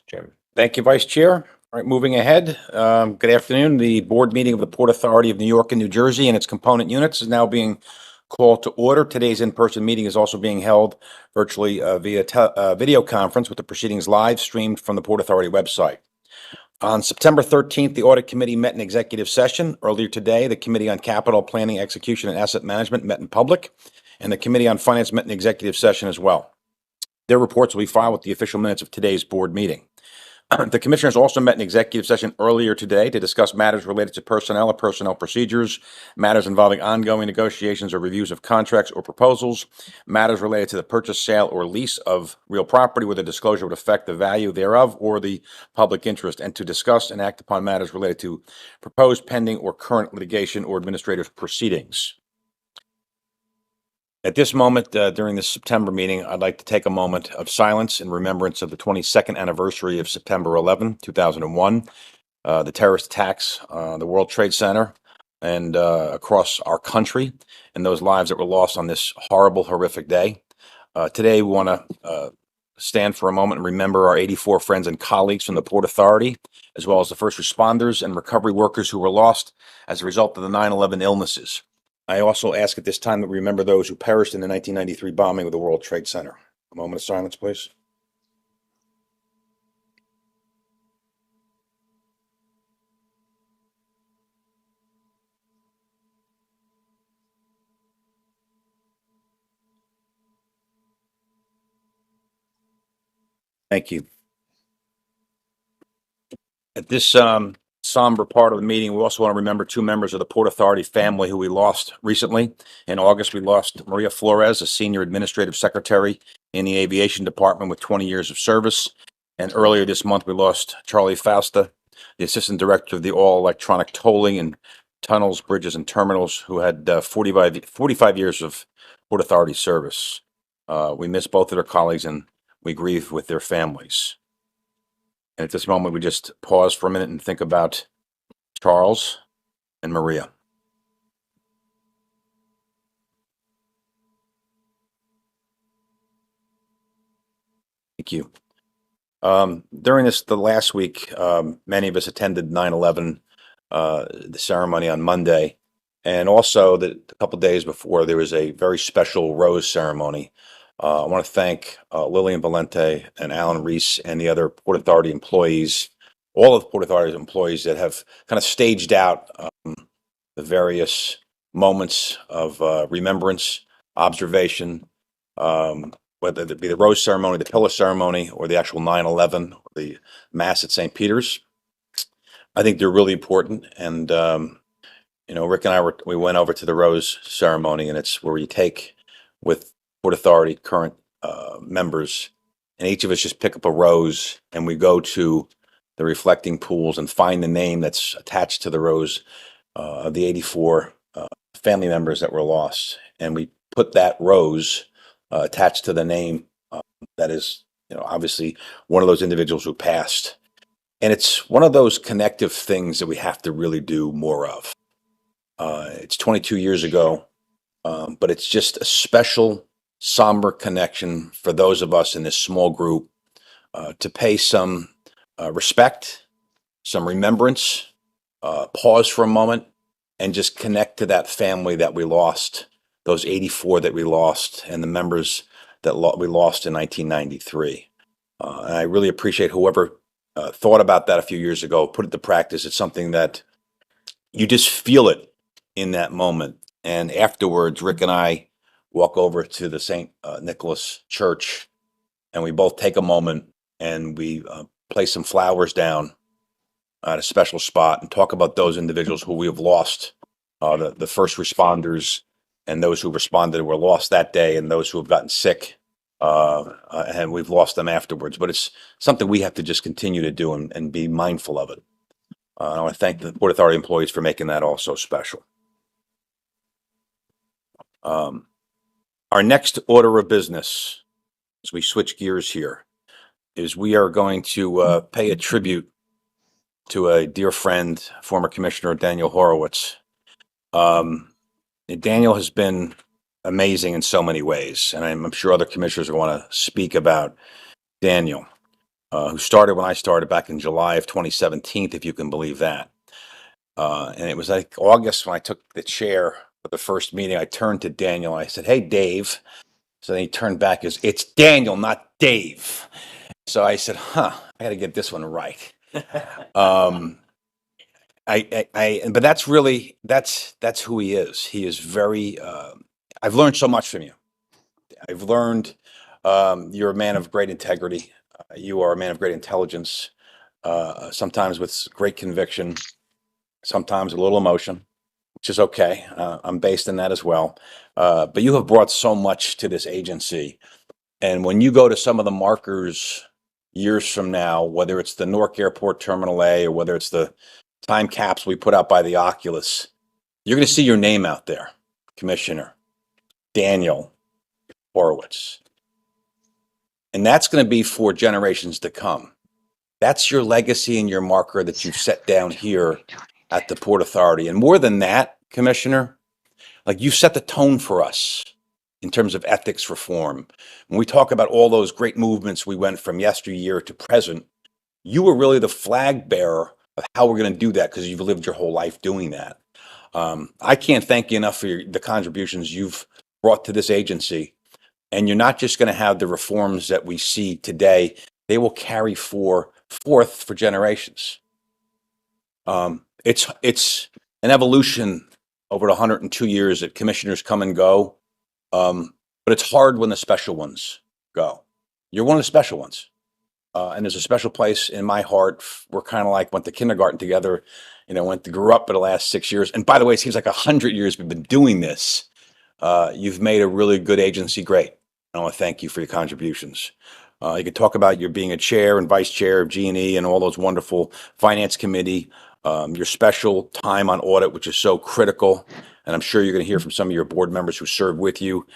Chairman. Thank you, Vice Chair. All right, moving ahead. Good afternoon. The board meeting of the Port Authority of New York and New Jersey and its component units is now being called to order. Today's in-person meeting is also being held virtually via video conference with the proceedings live streamed from the Port Authority website. On September 13th, the Audit Committee met in executive session. Earlier today, the Committee on Capital Planning, Execution, and Asset Management met in public, and the Committee on Finance met in executive session as well. Their reports will be filed with the official minutes of today's board meeting. The commissioners also met in executive session earlier today to discuss matters related to personnel or personnel procedures, matters involving ongoing negotiations or reviews of contracts or proposals, matters related to the purchase, sale, or lease of real property where the disclosure would affect the value thereof or the public interest, and to discuss and act upon matters related to proposed, pending, or current litigation or administrative proceedings. At this moment, during this September meeting, I'd like to take a moment of silence in remembrance of the 22nd anniversary of September 11, 2001, the terrorist attacks on the World Trade Center and across our country, and those lives that were lost on this horrible, horrific day. Today, we want to stand for a moment and remember our 84 friends and colleagues from the Port Authority, as well as the first responders and recovery workers who were lost as a result of the 9/11 illnesses. I also ask at this time that we remember those who perished in the 1993 bombing of the World Trade Center. A moment of silence, please. Thank you. At this somber part of the meeting, we also want to remember two members of the Port Authority family who we lost recently. In August, we lost Maria Flores, a senior administrative secretary in the aviation department with 20 years of service. And earlier this month, we lost Charlie Fausta, the assistant director of the all electronic tolling and tunnels, bridges, and terminals, who had 45 years of Port Authority service. We miss both of their colleagues and we grieve with their families. And at this moment, we just pause for a minute and think about Charles and Maria. Thank you. During the last week, many of us attended 9/11, the ceremony on Monday. And also a couple days before, there was a very special rose ceremony. I want to thank Lillian Valente and Alan Reese and the other Port Authority employees, all of Port Authority's employees that have kind of staged out the various moments of remembrance, observation, whether it be the rose ceremony, the pillar ceremony, or the actual 9/11, or the Mass at St. Peter's. I think they're really important. And, Rick and I we went over to the rose ceremony, and it's where you take with Port Authority current members, and each of us just pick up a rose, and we go to the reflecting pools and find the name that's attached to the rose of the 84 family members that were lost, and we put that rose attached to the name that is, obviously one of those individuals who passed. And it's one of those connective things that we have to really do more of. It's 22 years ago, but it's just a special, somber connection for those of us in this small group to pay some respect, some remembrance, pause for a moment, and just connect to that family that we lost, those 84 that we lost, and the members that we lost in 1993. And I really appreciate whoever thought about that a few years ago, put it to practice. It's something that you just feel it in that moment. And afterwards, Rick and I walk over to the St. Nicholas Church, and we both take a moment and we place some flowers down at a special spot and talk about those individuals who we have lost, the first responders and those who responded were lost that day, and those who have gotten sick, and we've lost them afterwards. But it's something we have to just continue to do and be mindful of it. I want to thank the Port Authority employees for making that also special. Our next order of business, as we switch gears here, is we are going to pay a tribute to a dear friend, former Commissioner Daniel Horowitz. Daniel has been amazing in so many ways, and I'm sure other commissioners want to speak about Daniel. who started when I started back in July of 2017, if you can believe that. And it was like August when I took the chair for the first meeting. I turned to Daniel. I said, "Hey, Dave." So then he turned back as, "It's Daniel, not Dave." So I said, "Huh, I got to get this one right." Um, but that's really, that's who he is. He is very, I've learned so much from you. I've learned, you're a man of great integrity. You are a man of great intelligence, sometimes with great conviction, sometimes a little emotion, which is okay. I'm based in that as well. But you have brought so much to this agency. And when you go to some of the markers years from now, whether it's the Newark Airport Terminal A or whether it's the time capsule we put out by the Oculus, you're going to see your name out there, Commissioner Daniel Horowitz. And that's going to be for generations to come. That's your legacy and your marker that you've set down here at the Port Authority. And more than that, Commissioner, like you set the tone for us in terms of ethics reform. When we talk about all those great movements we went from yesteryear to present, you were really the flag bearer of how we're going to do that because you've lived your whole life doing that. I can't thank you enough for the contributions you've brought to this agency. And you're not just going to have the reforms that we see today, they will carry forth for generations. It's an evolution over the 102 years that commissioners come and go. But it's hard when the special ones go. You're one of the special ones. And there's a special place in my heart. We're kind of like went to kindergarten together, grew up for the last 6 years. And by the way, it seems like 100 years we've been doing this. You've made a really good agency great. I want to thank you for your contributions. You could talk about your being a chair and vice chair of G&E and all those wonderful finance committee, your special time on audit, which is so critical. And I'm sure you're going to hear from some of your board members who served with you.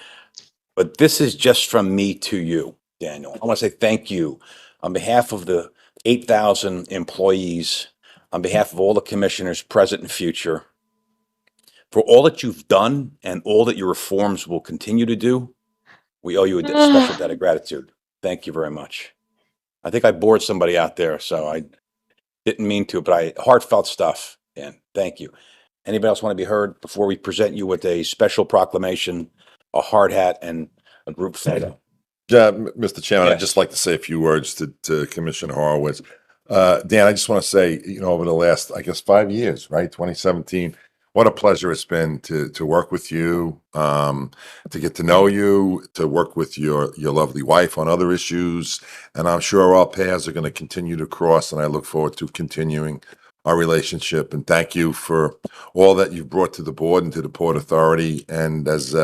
But this is just from me to you, Daniel. I want to say thank you on behalf of the 8,000 employees, on behalf of all the commissioners, present and future, for all that you've done and all that your reforms will continue to do. We owe you a special debt of gratitude. Thank you very much. I think I bored somebody out there, so I didn't mean to, but heartfelt stuff. And thank you. Anybody else want to be heard before we present you with a special proclamation, a hard hat, and a group photo? Yeah, Mr. Chairman, Yes. I'd just like to say a few words to Commissioner Horowitz. Dan, I just want to say, over the last, I guess, 5 years, right, 2017, what a pleasure it's been to work with you, to get to know you, to work with your lovely wife on other issues, and I'm sure our paths are going to continue to cross, and I look forward to continuing our relationship. And thank you for all that you've brought to the board and to the Port Authority. And as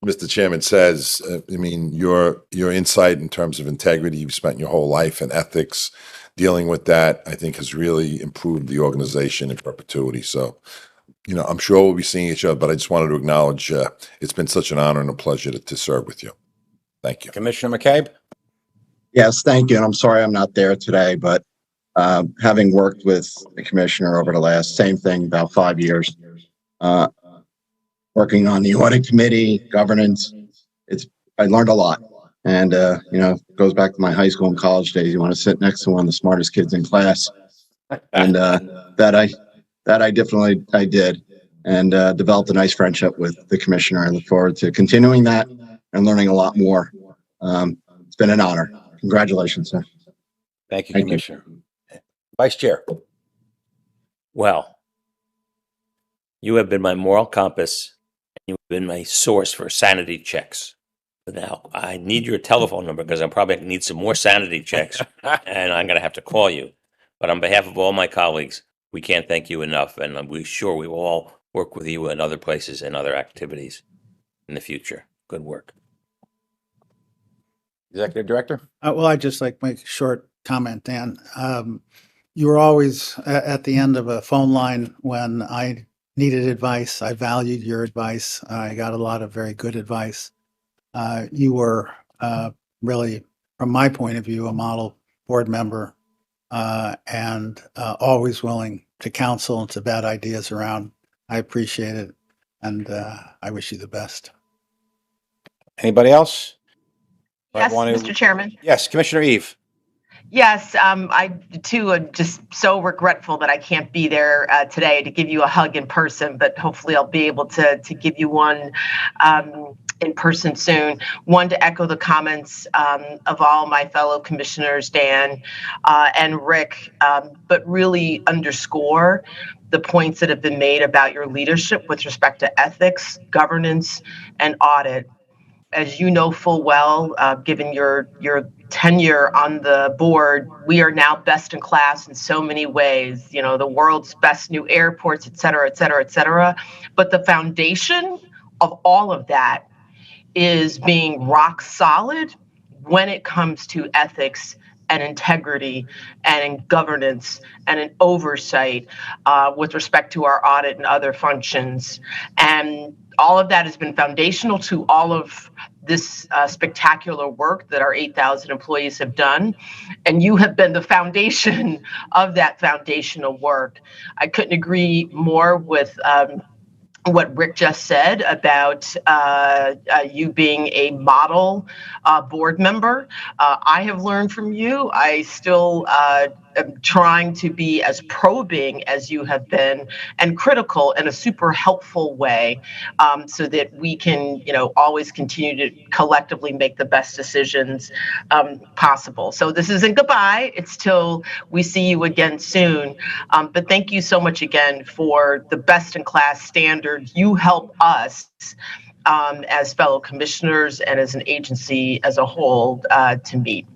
Mr. Chairman says, I mean, your insight in terms of integrity, you've spent your whole life in ethics dealing with that, I think has really improved the organization in perpetuity. So, I'm sure we'll be seeing each other, but I just wanted to acknowledge it's been such an honor and a pleasure to serve with you. Thank you. Commissioner McCabe? Yes, thank you. And I'm sorry I'm not there today, but having worked with the commissioner over the last, same thing, about 5 years, working on the audit committee, governance, I learned a lot. And, it goes back to my high school and college days. You want to sit next to one of the smartest kids in class. And that I definitely did, and developed a nice friendship with the commissioner. I look forward to continuing that and learning a lot more. It's been an honor. Congratulations, sir. Thank you, Thank you. Commissioner. Vice Chair? Well, you have been my moral compass, and you have been my source for sanity checks. But now I need your telephone number because I'm probably gonna need some more sanity checks, and I'm going to have to call you. But on behalf of all my colleagues, we can't thank you enough, and we will all work with you in other places and other activities in the future. Good work. Executive Director? Well, I'd just like to make a short comment, Dan. You were always at the end of a phone line when I needed advice. I valued your advice. I got a lot of very good advice. You were really, from my point of view, a model board member and always willing to counsel and to bat ideas around. I appreciate it, and I wish you the best. Anybody else? Yes, Mr. Chairman. Yes, Commissioner Eve. Yes, I too am just so regretful that I can't be there today to give you a hug in person, but hopefully I'll be able to give you one in person soon. One, to echo the comments of all my fellow commissioners, Dan and Rick, but really underscore the points that have been made about your leadership with respect to ethics, governance, and audit. As you know full well, given your tenure on the board, we are now best in class in so many ways. You know, the world's best new airports, et cetera, et cetera, et cetera. But the foundation of all of that is being rock solid when it comes to ethics and integrity and in governance and in oversight with respect to our audit and other functions. And all of that has been foundational to all of this spectacular work that our 8,000 employees have done. And you have been the foundation of that foundational work. I couldn't agree more with what Rick just said about you being a model board member. I have learned from you. I still am trying to be as probing as you have been and critical in a super helpful way, so that we can, always continue to collectively make the best decisions possible. So this isn't goodbye. It's till we see you again soon. But thank you so much again for the best in class standards you help us as fellow commissioners and as an agency as a whole to meet.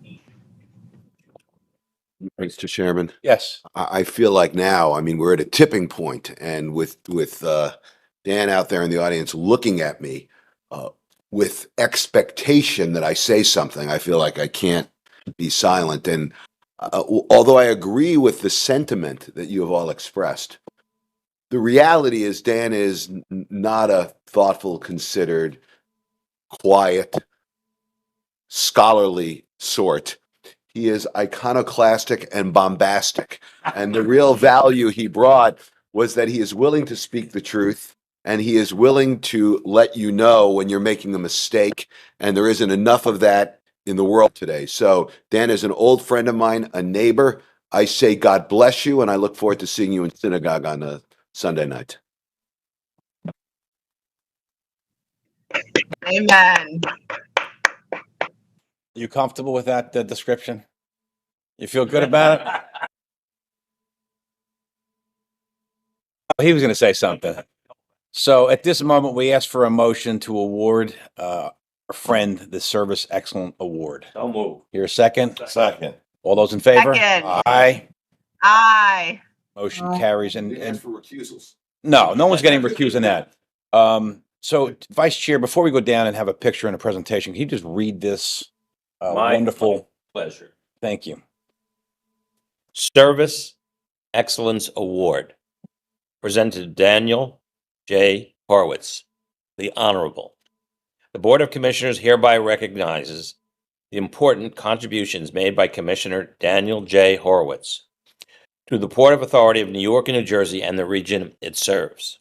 Mr. Chairman, Yes. I feel like now, I mean, we're at a tipping point, and with Dan out there in the audience looking at me with expectation that I say something, I feel like I can't be silent. And although I agree with the sentiment that you have all expressed, the reality is Dan is not a thoughtful, considered, quiet, scholarly sort. He is iconoclastic and bombastic. And the real value he brought was that he is willing to speak the truth, and he is willing to let you know when you're making a mistake. And there isn't enough of that in the world today. So Dan is an old friend of mine, a neighbor. I say God bless you, and I look forward to seeing you in synagogue on a Sunday night. Amen. You comfortable with that description? You feel good about it? Oh, he was going to say something. So at this moment, we ask for a motion to award our friend the Service Excellent Award. Don't move. Here a second. Second. All those in favor? Second. Aye. Aye. Motion carries. And for recusals. no one's getting recused in that. So Vice Chair, before we go down and have a picture and a presentation, can you just read this My wonderful? pleasure. Thank you. Service Excellence Award presented to Daniel J. Horowitz, the Honorable. The Board of Commissioners hereby recognizes the important contributions made by Commissioner Daniel J. Horowitz to the Port of Authority of New York and New Jersey and the region it serves.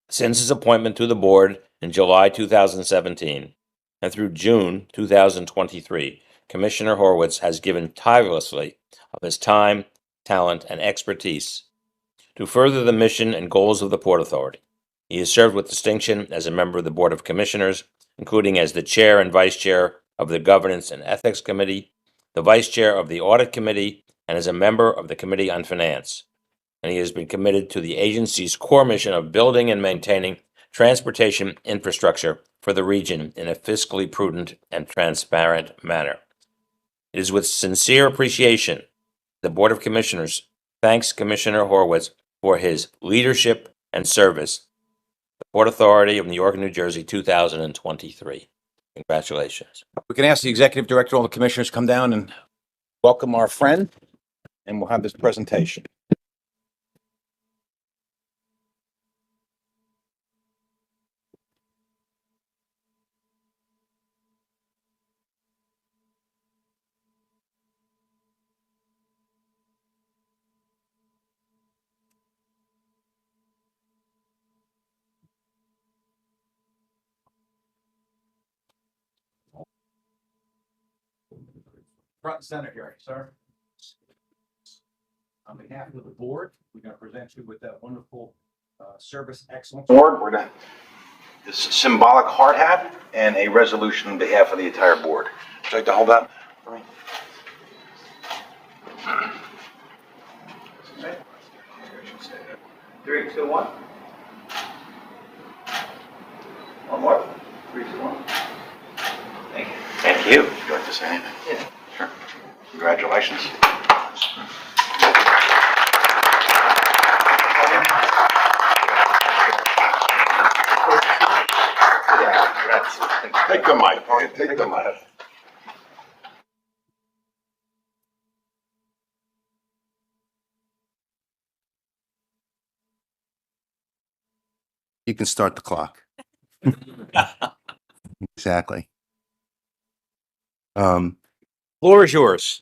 Since his appointment to the board in July 2017 and through June 2023, Commissioner Horowitz has given tirelessly of his time, talent, and expertise to further the mission and goals of the Port Authority. He has served with distinction as a member of the Board of Commissioners, including as the Chair and Vice Chair of the Governance and Ethics Committee, the Vice Chair of the Audit Committee, and as a member of the Committee on Finance. And he has been committed to the agency's core mission of building and maintaining transportation infrastructure for the region in a fiscally prudent and transparent manner. It is with sincere appreciation the Board of Commissioners thanks Commissioner Horowitz for his leadership and service. The Port Authority of New York and New Jersey, 2023. Congratulations. We can ask the Executive Director, all the commissioners come down and welcome our friend, and we'll have this presentation. Front and center here, sir. On behalf of the board, we're going to present you with that wonderful Service Excellence Award. We're going to this symbolic hard hat and a resolution on behalf of the entire board. Would you like to hold that for me? 3, 2, 1. One more. 3, 2, 1. Thank you. Thank you. Would you like to say anything? Yeah. Sure. Congratulations. Take the mic, man. Take the mic. You can start the clock. Exactly. Floor is yours.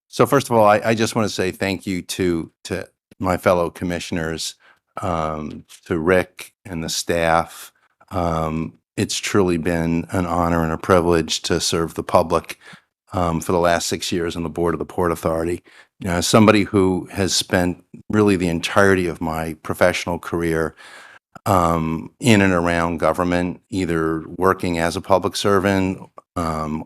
So first of all, I just want to say thank you to my fellow commissioners, to Rick and the staff. It's truly been an honor and a privilege to serve the public for the last 6 years on the board of the Port Authority. You know, as somebody who has spent really the entirety of my professional career in and around government, either working as a public servant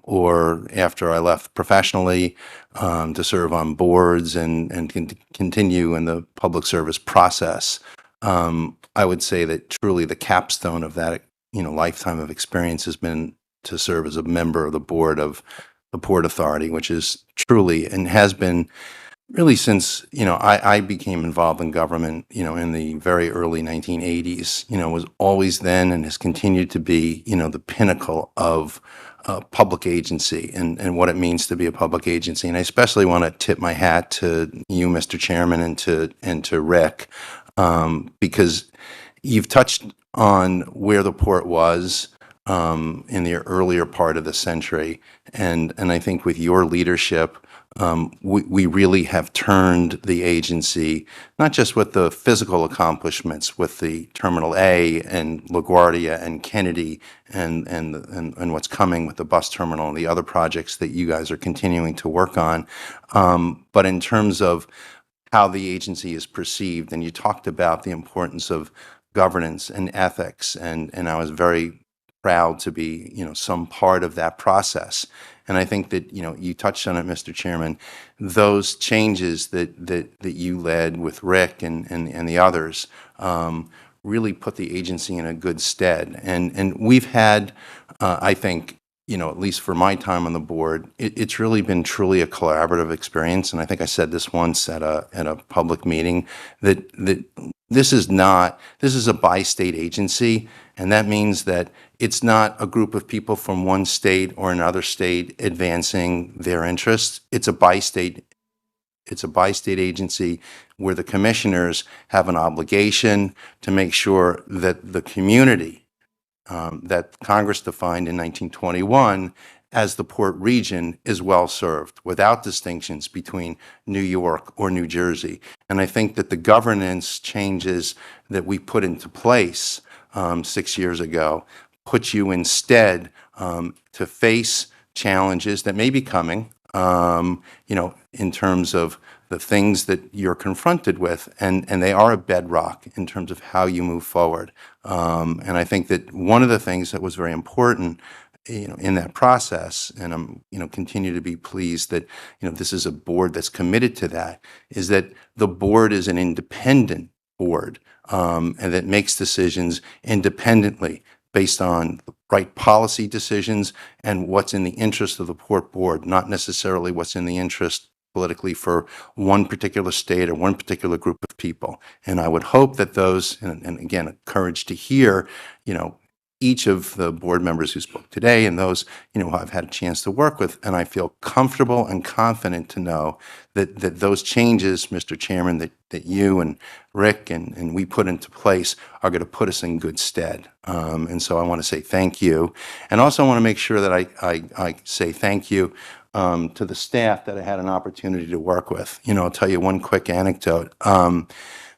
or after I left professionally to serve on boards and continue in the public service process. I would say that truly the capstone of that, lifetime of experience has been to serve as a member of the board of the Port Authority, which is truly and has been really since, I became involved in government, in the very early 1980s, was always then and has continued to be, the pinnacle of public agency and what it means to be a public agency. And I especially want to tip my hat to you, Mr. Chairman, and to Rick, because you've touched on where the port was in the earlier part of the century. And I think with your leadership, we really have turned the agency, not just with the physical accomplishments with the Terminal A and LaGuardia and Kennedy and what's coming with the bus terminal and the other projects that you guys are continuing to work on, but in terms of how the agency is perceived. And you talked about the importance of governance and ethics, and I was very proud to be, some part of that process. And I think that, you touched on it, Mr. Chairman, those changes that you led with Rick and the others really put the agency in a good stead. And we've had, I think, at least for my time on the board, it's really been truly a collaborative experience. And I think I said this once at a public meeting that this is a bi-state agency, and that means that it's not a group of people from one state or another state advancing their interests. It's a bi-state agency where the commissioners have an obligation to make sure that the community that Congress defined in 1921 as the port region is well served without distinctions between New York or New Jersey. And I think that the governance changes that we put into place 6 years ago put you instead to face challenges that may be coming, in terms of the things that you're confronted with, and they are a bedrock in terms of how you move forward. And I think that one of the things that was very important, in that process, and I'm, continue to be pleased that, this is a board that's committed to that, is that the board is an independent board, and that makes decisions independently based on the right policy decisions and what's in the interest of the port board, not necessarily what's in the interest politically for one particular state or one particular group of people. And I would hope that those, and again, encouraged to hear, each of the board members who spoke today and those, who I've had a chance to work with, and I feel comfortable and confident to know that those changes, Mr. Chairman, that you and Rick and we put into place are going to put us in good stead. And so I want to say thank you. And also I want to make sure that I say thank you to the staff that I had an opportunity to work with. I'll tell you one quick anecdote.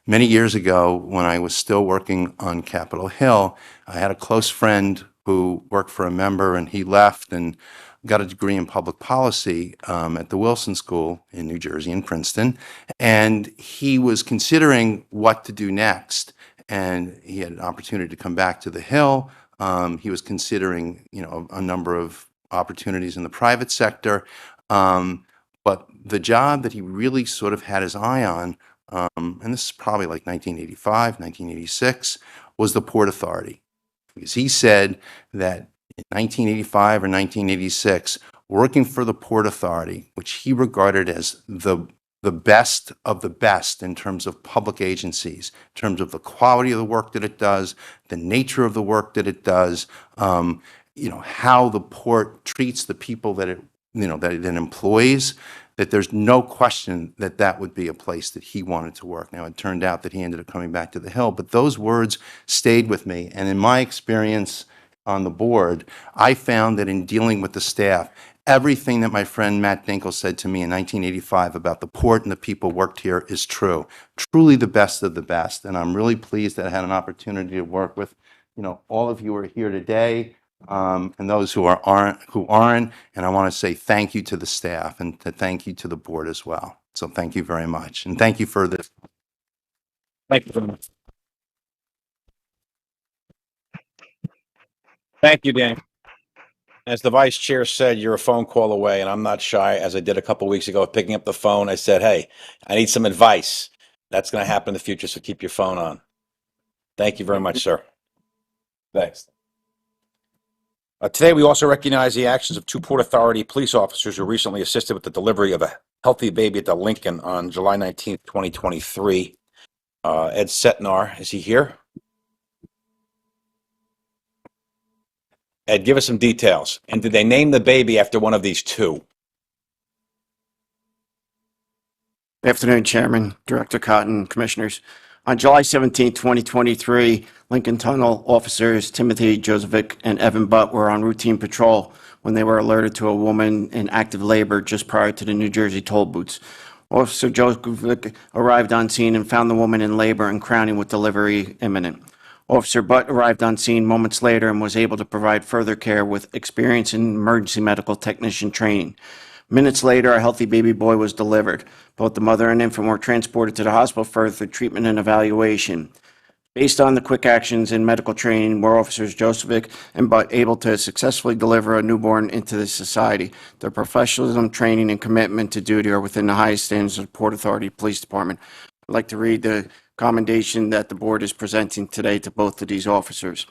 Many years ago, when I was still working on Capitol Hill, I had a close friend who worked for a member, and he left, and got a degree in public policy at the Wilson School in New Jersey, in Princeton, and he was considering what to do next. And he had an opportunity to come back to the Hill. He was considering, a number of opportunities in the private sector. But the job that he really sort of had his eye on, and this is probably like 1985, 1986, was the Port Authority. Because he said that in 1985 or 1986, working for the Port Authority, which he regarded as the best of the best in terms of public agencies, in terms of the quality of the work that it does, the nature of the work that it does, how the port treats the people that it employs, that there's no question that that would be a place that he wanted to work. Now, it turned out that he ended up coming back to the Hill, but those words stayed with me. And in my experience on the board, I found that in dealing with the staff, everything that my friend Matt Dinkle said to me in 1985 about the port and the people worked here is true. Truly the best of the best. And I'm really pleased that I had an opportunity to work with, all of you who are here today, and those who aren't. And I want to say thank you to the staff and to thank you to the board as well. So thank you very much. And thank you for this. Thank you very much. Thank you, Dan. As the vice chair said, you're a phone call away, and I'm not shy, as I did a couple weeks ago, picking up the phone. I said, hey, I need some advice. That's going to happen in the future, so keep your phone on. Thank you very much, sir. Thanks. Today, we also recognize the actions of two Port Authority police officers who recently assisted with the delivery of a healthy baby at the Lincoln on July 19th, 2023. Ed Setnar, is he here? Ed, give us some details. And did they name the baby after one of these two? Good afternoon, Chairman, Director Cotton, Commissioners. On July 17, 2023, Lincoln Tunnel officers Timothy Josephic and Evan Butt were on routine patrol when they were alerted to a woman in active labor just prior to the New Jersey toll booths. Officer Josephic arrived on scene and found the woman in labor and crowning with delivery imminent. Officer Butt arrived on scene moments later and was able to provide further care with experience in emergency medical technician training. Minutes later, a healthy baby boy was delivered. Both the mother and infant were transported to the hospital for further treatment and evaluation. Based on the quick actions in medical training, were officers Josephic and Butt able to successfully deliver a newborn into the society. Their professionalism, training, and commitment to duty are within the highest standards of the Port Authority Police Department. I'd like to read the commendation that the board is presenting today to both of these officers.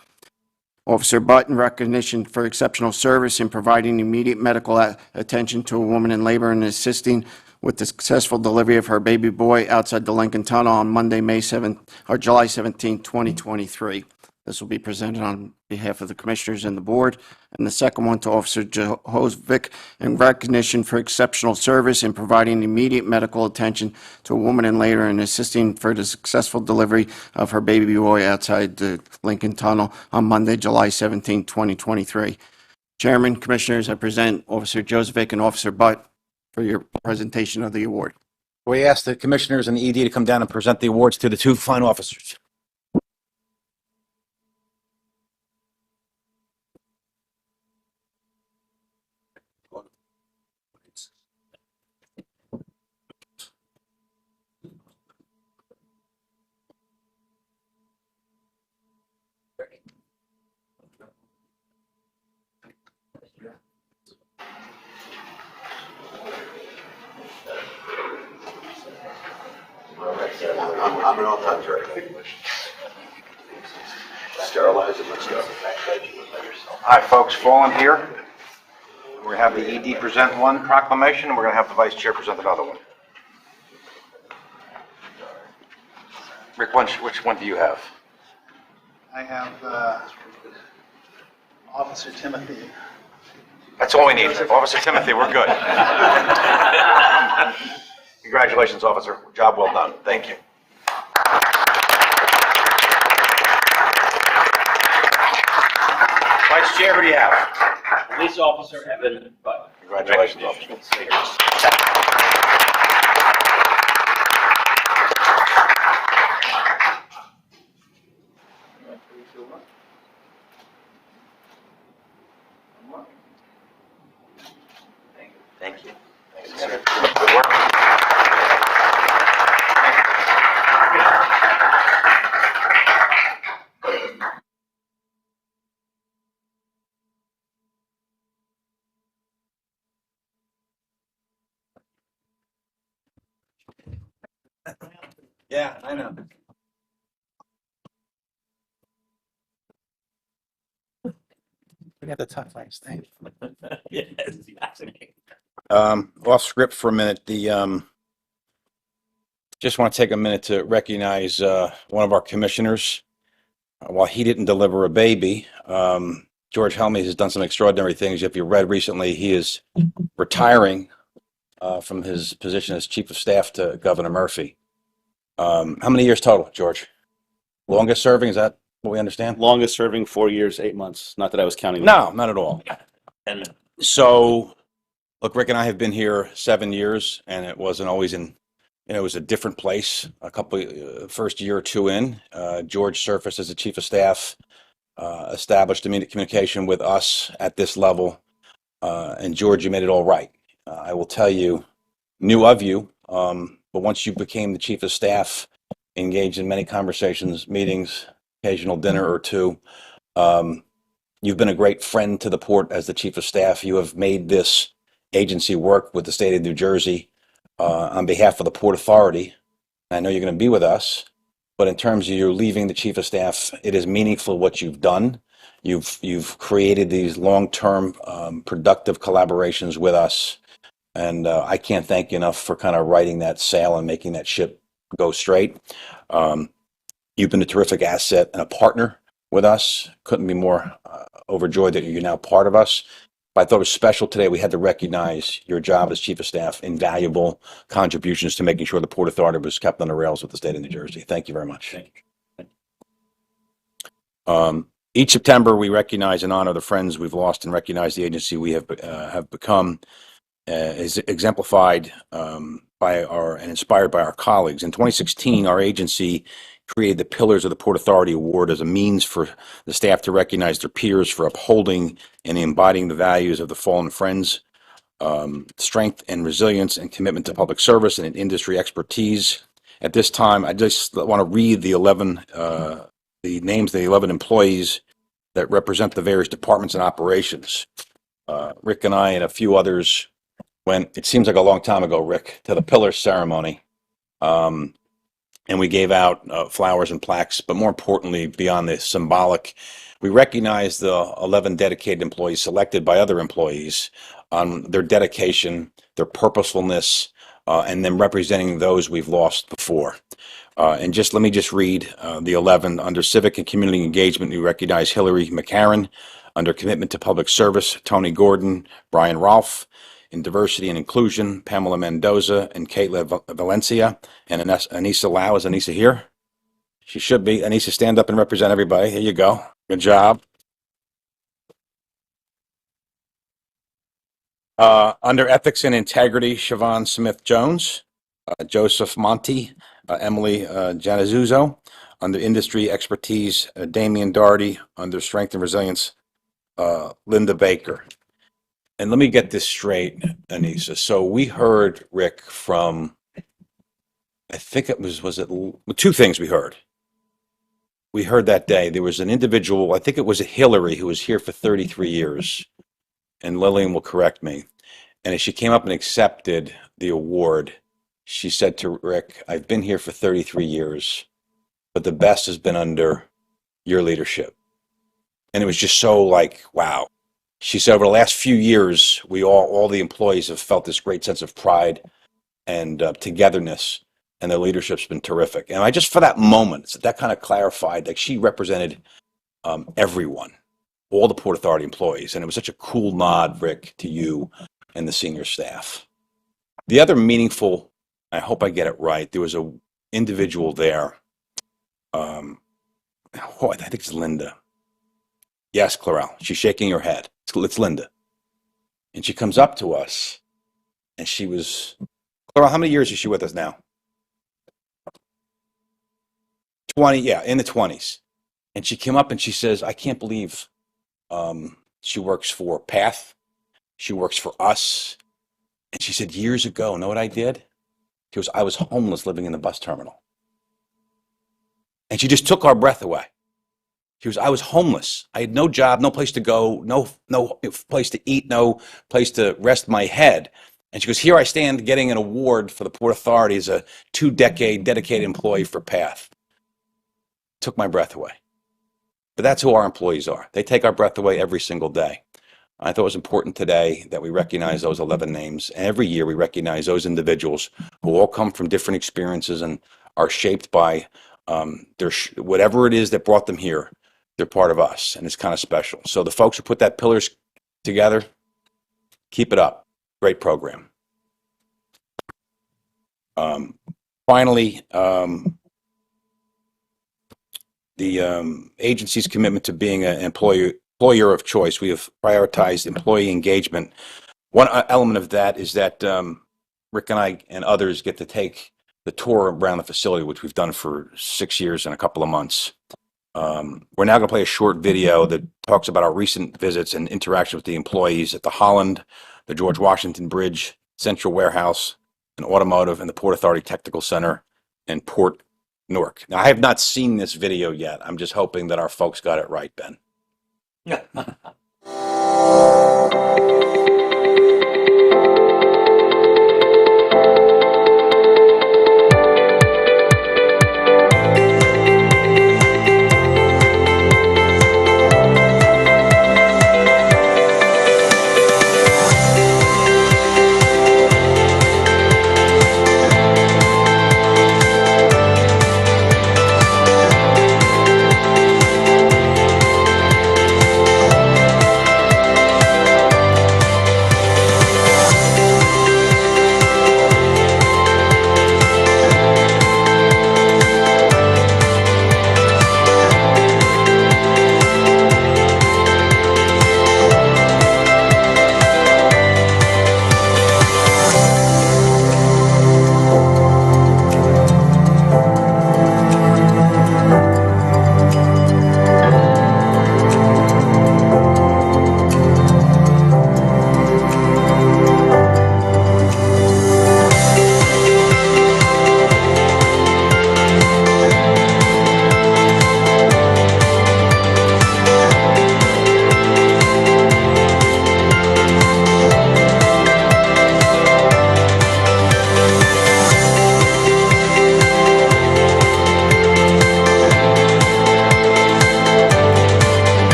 Officer Butt, in recognition for exceptional service in providing immediate medical attention to a woman in labor and assisting with the successful delivery of her baby boy outside the Lincoln Tunnel on Monday, July 17, 2023. This will be presented on behalf of the Commissioners and the Board. And the second one to Officer Josephic, in recognition for exceptional service in providing immediate medical attention to a woman in labor and assisting for the successful delivery of her baby boy outside the Lincoln Tunnel on Monday, July 17, 2023. Chairman, Commissioners, I present Officer Josephic and Officer Butt for your presentation of the award. We ask the commissioners and the ED to come down and present the awards to the two fine officers. I'm an all-time ready. Sterilize it, let's go. All right, folks, fallen here. We're going to have the ED present one proclamation, and we're going to have the vice chair present another one. Rick, which one do you have? I have Officer Timothy. That's all we need. Officer Timothy, we're good. Congratulations, officer. Job well done. Thank you. Vice Chair, who do you have? Police Officer Evan Butt. Congratulations, officer. Yeah, I know. We got the tough last thing. Yes, fascinating. Off script for a minute. Just want to take a minute to recognize one of our commissioners. While he didn't deliver a baby, George Helmy has done some extraordinary things. If you read recently, he is retiring from his position as chief of staff to Governor Murphy. How many years total, George? Longest serving, is that what we understand? Longest serving, 4 years, 8 months. Not that I was counting. No, not at all. And So, look, Rick and I have been here 7 years, and it wasn't always it was a different place. A couple, first year or two in, George surfaced as the chief of staff, established immediate communication with us at this level, and George, you made it all right. I will tell you, knew of you, but once you became the chief of staff, engaged in many conversations, meetings, occasional dinner or two. You've been a great friend to the port as the chief of staff. You have made this agency work with the state of New Jersey on behalf of the Port Authority. I know you're going to be with us, but in terms of you leaving the chief of staff, it is meaningful what you've done. You've created these long-term productive collaborations with us, and I can't thank you enough for kind of riding that sail and making that ship go straight. You've been a terrific asset and a partner with us. Couldn't be more overjoyed that you're now part of us. But I thought it was special today. We had to recognize your job as chief of staff, invaluable contributions to making sure the Port Authority was kept on the rails with the state of New Jersey. Thank you very much. Each September, we recognize and honor the friends we've lost and recognize the agency we have become, is exemplified by our and inspired by our colleagues. In 2016, our agency created the Pillars of the Port Authority Award as a means for the staff to recognize their peers for upholding and embodying the values of the fallen friends, strength and resilience and commitment to public service and industry expertise. At this time, I just want to read the names of the 11 employees that represent the various departments and operations. Rick and I and a few others went, it seems like a long time ago, Rick, to the Pillars ceremony. And we gave out flowers and plaques, but more importantly, beyond the symbolic, we recognized the 11 dedicated employees selected by other employees on their dedication, their purposefulness, and them representing those we've lost before. And let me just read the 11. Under civic and community engagement, we recognize Hillary McCarran. Under commitment to public service, Tony Gordon, Brian Rolfe. In diversity and inclusion, Pamela Mendoza and Kayla Valencia. And Anissa Lau. Is Anissa here? She should be. Anissa, stand up and represent everybody. Here you go. Good job. Under ethics and integrity, Siobhan Smith-Jones, Joseph Monti, Emily Janizzuzo. Under industry expertise, Damian Doherty. Under strength and resilience, Linda Baker. And let me get this straight, Anissa. So we heard, Rick, from, I think it was two things we heard. We heard that day, there was an individual, I think it was a Hillary, who was here for 33 years. And Lillian will correct me. And as she came up and accepted the award, she said to Rick, I've been here for 33 years, but the best has been under your leadership. And it was just so like, wow. She said over the last few years, we all the employees have felt this great sense of pride and togetherness, and their leadership's been terrific. And I just, for that moment, that kind of clarified, like she represented everyone, all the Port Authority employees. And it was such a cool nod, Rick, to you and the senior staff. The other meaningful, I hope I get it right, there was an individual there. I think it's Linda. Yes, Clarell. She's shaking her head. It's Linda. And she comes up to us, and she was, Clarell, how many years is she with us now? 20, yeah, in the 20s. And she came up and she says, I can't believe she works for PATH. She works for us. And she said, years ago, know what I did? She goes, I was homeless living in the bus terminal. And she just took our breath away. She was, I was homeless. I had no job, no place to go, no place to eat, no place to rest my head. And she goes, here I stand getting an award for the Port Authority as a 2-decade dedicated employee for PATH. Took my breath away. But that's who our employees are. They take our breath away every single day. I thought it was important today that we recognize those 11 names. And every year we recognize those individuals who all come from different experiences and are shaped by whatever it is that brought them here. They're part of us, and it's kind of special. So the folks who put that pillars together, keep it up. Great program. Finally, the agency's commitment to being an employer of choice. We have prioritized employee engagement. One element of that is that Rick and I and others get to take the tour around the facility, which we've done for 6 years and a couple of months. We're now going to play a short video that talks about our recent visits and interaction with the employees at the Holland, the George Washington Bridge, Central Warehouse, and Automotive, and the Port Authority Technical Center and Port Newark. Now, I have not seen this video yet. I'm just hoping that our folks got it right, Ben.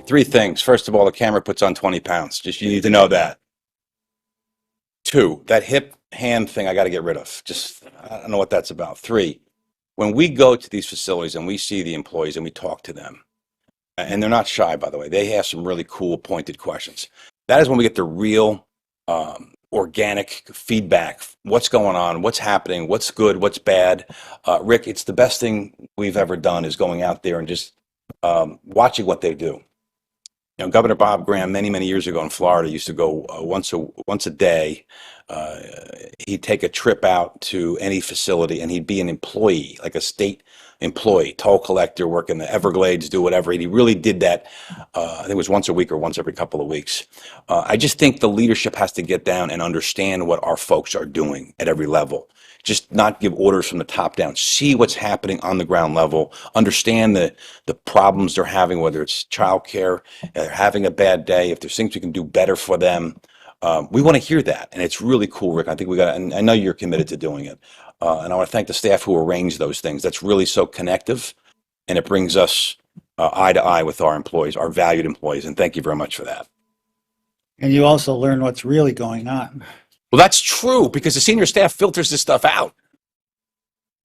Three things. First of all, the camera puts on 20 pounds. Just you need to know that. 2, that hip hand thing I got to get rid of. Just, I don't know what that's about. 3, when we go to these facilities and we see the employees and we talk to them, and they're not shy, by the way, they have some really cool, pointed questions. That is when we get the real organic feedback. What's going on? What's happening? What's good? What's bad? Rick, it's the best thing we've ever done is going out there and just watching what they do. You know, Governor Bob Graham, many, many years ago in Florida, used to go once a day. He'd take a trip out to any facility, and he'd be an employee, like a state employee, toll collector, work in the Everglades, do whatever. And he really did that. I think it was once a week or once every couple of weeks. I just think the leadership has to get down and understand what our folks are doing at every level. Just not give orders from the top down. See what's happening on the ground level. Understand the problems they're having, whether it's childcare, they're having a bad day, if there's things we can do better for them. We want to hear that, and it's really cool, Rick. I think we got, and I know you're committed to doing it. And I want to thank the staff who arrange those things. That's really so connective, and it brings us eye to eye with our employees, our valued employees. And thank you very much for that. And you also learn what's really going on. Well, that's true because the senior staff filters this stuff out.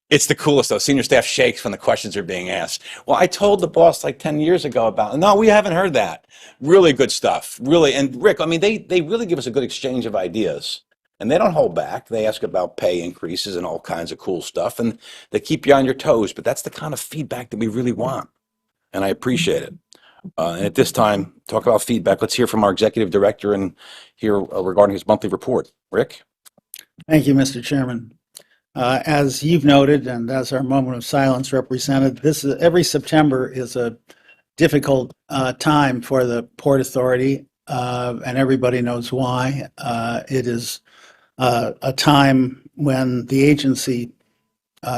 It's the coolest, though. Senior staff shakes when the questions are being asked. Well, I told the boss like 10 years ago about, no, we haven't heard that. Really good stuff. Really. And Rick, I mean, they really give us a good exchange of ideas. And they don't hold back. They ask about pay increases and all kinds of cool stuff. And they keep you on your toes. But that's the kind of feedback that we really want. And I appreciate it. And at this time, talk about feedback. Let's hear from our executive director and hear regarding his monthly report. Rick? Thank you, Mr. Chairman. As you've noted, and as our moment of silence represented, every September is a difficult time for the Port Authority, and everybody knows why. It is a time when the agency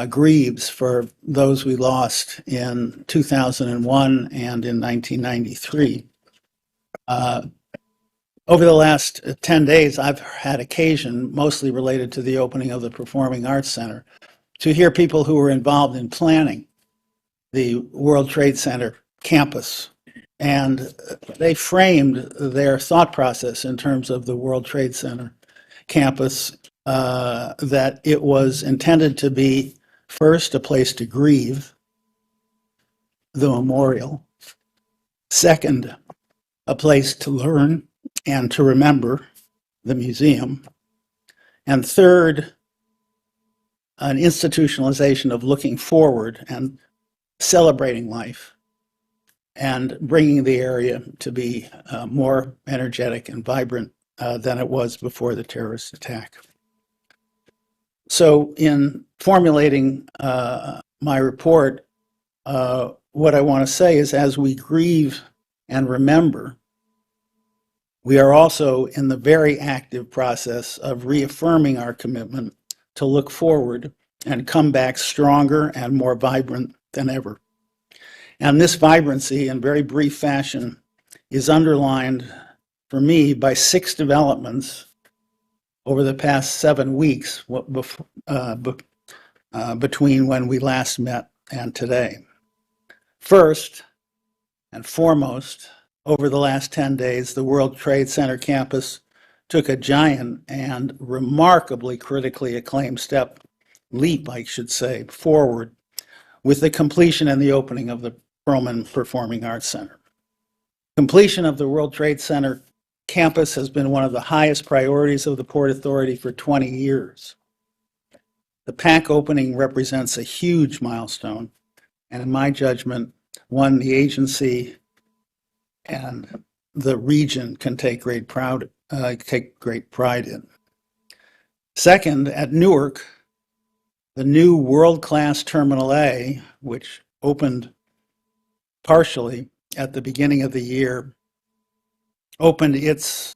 grieves for those we lost in 2001 and in 1993. Over the last 10 days, I've had occasion, mostly related to the opening of the Performing Arts Center, to hear people who were involved in planning the World Trade Center campus. And they framed their thought process in terms of the World Trade Center campus, that it was intended to be, first, a place to grieve, the memorial; second, a place to learn and to remember, the museum; and third, an institutionalization of looking forward and celebrating life and bringing the area to be more energetic and vibrant than it was before the terrorist attack. So in formulating my report, what I want to say is, as we grieve and remember, we are also in the very active process of reaffirming our commitment to look forward and come back stronger and more vibrant than ever. And this vibrancy, in very brief fashion, is underlined for me by 6 developments over the past 7 weeks between when we last met and today. First and foremost, over the last 10 days, the World Trade Center campus took a giant and remarkably critically acclaimed leap, I should say, forward with the completion and the opening of the Perlman Performing Arts Center. Completion of the World Trade Center campus has been one of the highest priorities of the Port Authority for 20 years. The PAC opening represents a huge milestone, and in my judgment, one the agency and the region can take great pride in. Second, at Newark, the new world-class Terminal A, which opened partially at the beginning of the year, opened its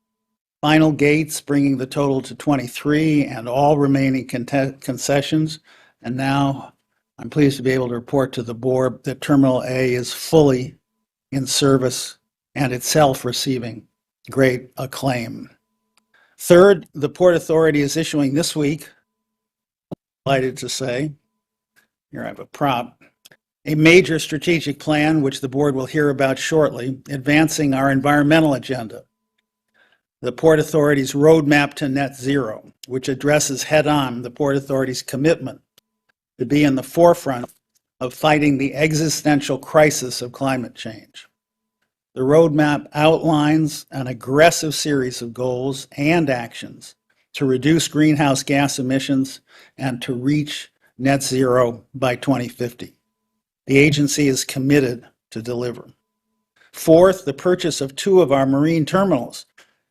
final gates, bringing the total to 23 and all remaining concessions. And now I'm pleased to be able to report to the board that Terminal A is fully in service and itself receiving great acclaim. Third, the Port Authority is issuing this week, delighted to say, here I have a prop, a major strategic plan, which the board will hear about shortly, advancing our environmental agenda. The Port Authority's roadmap to net zero, which addresses head-on the Port Authority's commitment to be in the forefront of fighting the existential crisis of climate change. The roadmap outlines an aggressive series of goals and actions to reduce greenhouse gas emissions and to reach net zero by 2050. The agency is committed to deliver. Fourth, the purchase of 2 of our marine terminals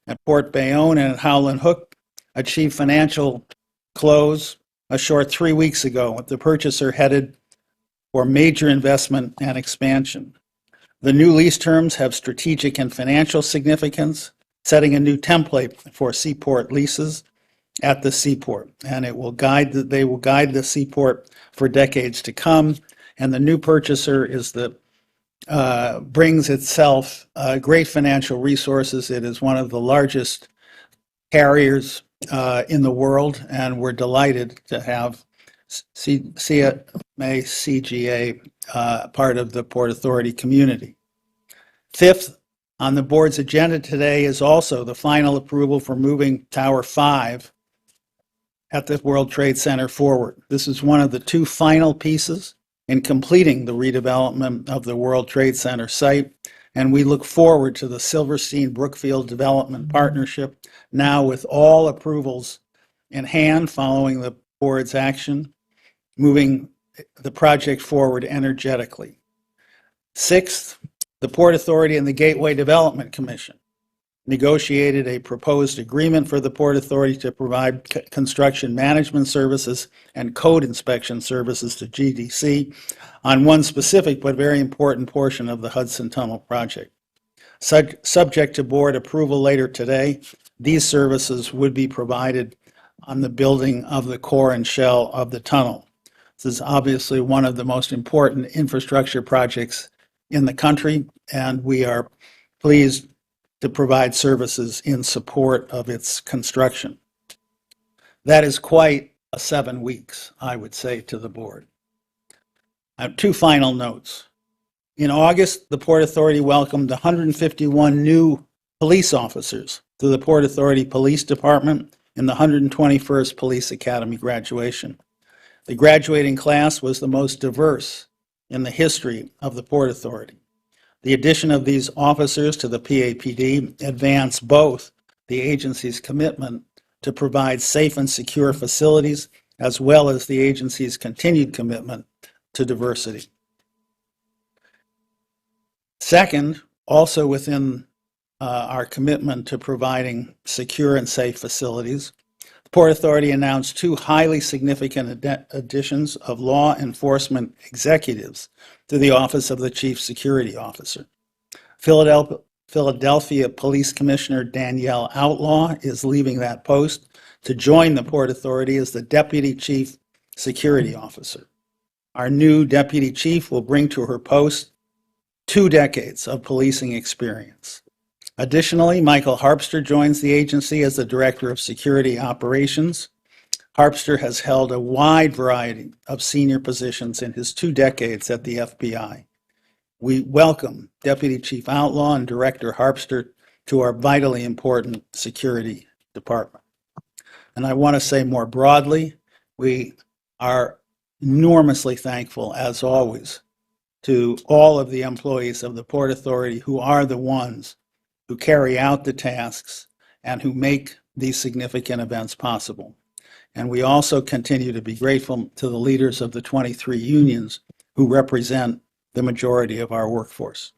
at Port Bayonne and at Howland Hook achieved financial close a short 3 weeks ago, with the purchaser headed for major investment and expansion. The new lease terms have strategic and financial significance, setting a new template for seaport leases at the seaport, and they will guide the seaport for decades to come. And the new purchaser brings itself great financial resources. It is one of the largest carriers in the world, and we're delighted to have CMA CGA part of the Port Authority community. Fifth, on the board's agenda today is also the final approval for moving Tower 5 at the World Trade Center forward. This is one of the 2 final pieces in completing the redevelopment of the World Trade Center site, and we look forward to the Silverstein-Brookfield Development Partnership, now with all approvals in hand following the board's action, moving the project forward energetically. Sixth, the Port Authority and the Gateway Development Commission negotiated a proposed agreement for the Port Authority to provide construction management services and code inspection services to GDC on one specific but very important portion of the Hudson Tunnel project. Subject to board approval later today, these services would be provided on the building of the core and shell of the tunnel. This is obviously one of the most important infrastructure projects in the country, and we are pleased to provide services in support of its construction. That is quite a 7 weeks, I would say, to the board. I have two final notes. In August, the Port Authority welcomed 151 new police officers to the Port Authority Police Department in the 121st Police Academy graduation. The graduating class was the most diverse in the history of the Port Authority. The addition of these officers to the PAPD advanced both the agency's commitment to provide safe and secure facilities, as well as the agency's continued commitment to diversity. Second, also within our commitment to providing secure and safe facilities, the Port Authority announced two highly significant additions of law enforcement executives to the Office of the Chief Security Officer. Philadelphia Police Commissioner Danielle Outlaw is leaving that post to join the Port Authority as the Deputy Chief Security Officer. Our new Deputy Chief will bring to her post 2 decades of policing experience. Additionally, Michael Harpster joins the agency as the Director of Security Operations. Harpster has held a wide variety of senior positions in his 2 decades at the FBI. We welcome Deputy Chief Outlaw and Director Harpster to our vitally important security department. And I want to say more broadly, we are enormously thankful, as always, to all of the employees of the Port Authority who are the ones who carry out the tasks and who make these significant events possible. And we also continue to be grateful to the leaders of the 23 unions who represent the majority of our workforce.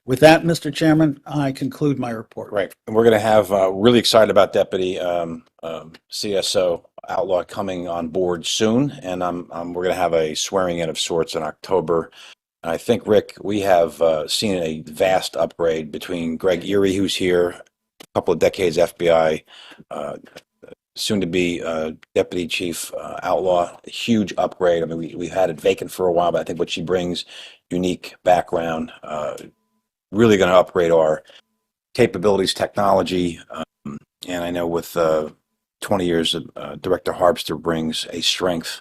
With that, Mr. Chairman, I conclude my report. Right. And we're going to have, really excited about Deputy CSO Outlaw coming on board soon. And we're going to have a swearing in of sorts in October. And I think, Rick, we have seen a vast upgrade between Greg Erie, who's here, a couple of decades FBI, soon to be Deputy Chief Outlaw, a huge upgrade. I mean, we've had it vacant for a while, but I think what she brings, unique background, really going to upgrade our capabilities, technology. And I know with 20 years, Director Harpster brings a strength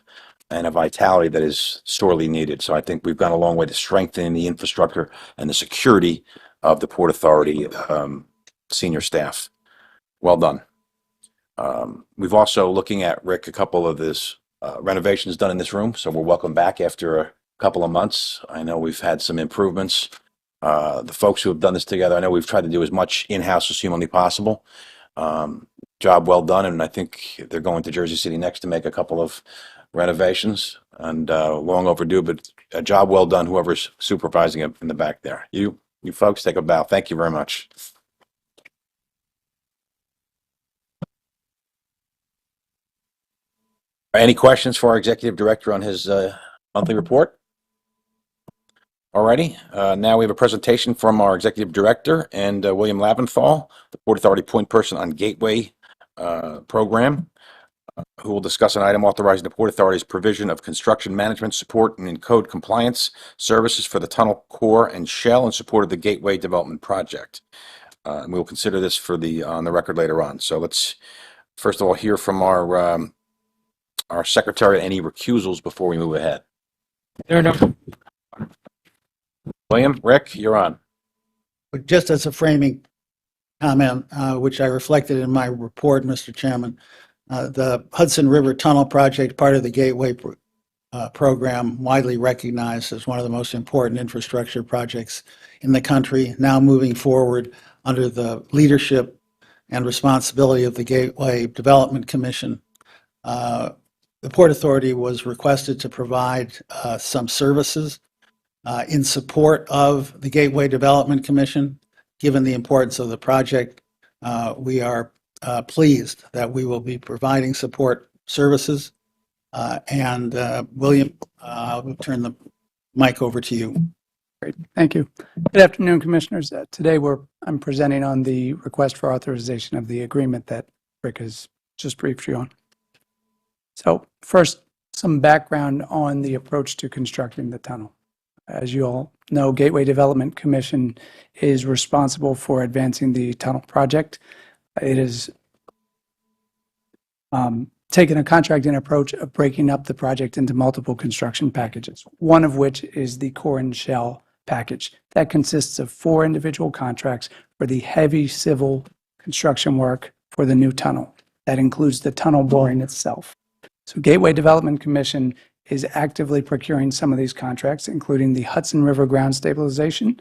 and a vitality that is sorely needed. So I think we've gone a long way to strengthen the infrastructure and the security of the Port Authority senior staff. Well done. We've also looking at, Rick, a couple of this renovations done in this room. So we're welcome back after a couple of months. I know we've had some improvements. The folks who have done this together, I know we've tried to do as much in-house as humanly possible. Job well done, and I think they're going to Jersey City next to make a couple of renovations, and long overdue, but a job well done, whoever's supervising it in the back there. You folks, take a bow. Thank you very much. Any questions for our Executive Director on his monthly report? Alrighty, now we have a presentation from our Executive Director and William Laventhal, the Port Authority point person on Gateway program, who will discuss an item authorizing the Port Authority's provision of construction management support and code compliance services for the tunnel core and shell in support of the Gateway Development Project. And we will consider this for on the record later on. So let's first of all hear from our secretary any recusals before we move ahead. There are no. William, Rick, you're on. Just as a framing comment, which I reflected in my report, Mr. Chairman, the Hudson River Tunnel Project, part of the Gateway program, widely recognized as one of the most important infrastructure projects in the country, now moving forward under the leadership and responsibility of the Gateway Development Commission. The Port Authority was requested to provide some services in support of the Gateway Development Commission. Given the importance of the project, we are pleased that we will be providing support services. And William, I'll turn the mic over to you. Great, thank you. Good afternoon, Commissioners. Today I'm presenting on the request for authorization of the agreement that Rick has just briefed you on. So first, some background on the approach to constructing the tunnel. As you all know, Gateway Development Commission is responsible for advancing the tunnel project. It is taken a contracting approach of breaking up the project into multiple construction packages, one of which is the core and shell package. That consists of 4 individual contracts for the heavy civil construction work for the new tunnel. That includes the tunnel boring itself. So Gateway Development Commission is actively procuring some of these contracts, including the Hudson River Ground Stabilization,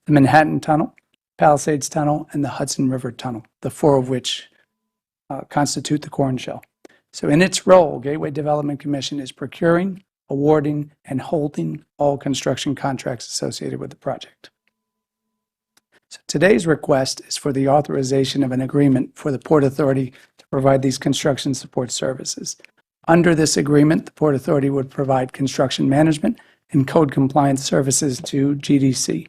the Manhattan Tunnel, Palisades Tunnel, and the Hudson River Tunnel, the 4 of which constitute the core and shell. So in its role, Gateway Development Commission is procuring, awarding, and holding all construction contracts associated with the project. So today's request is for the authorization of an agreement for the Port Authority to provide these construction support services. Under this agreement, the Port Authority would provide construction management and code compliance services to GDC.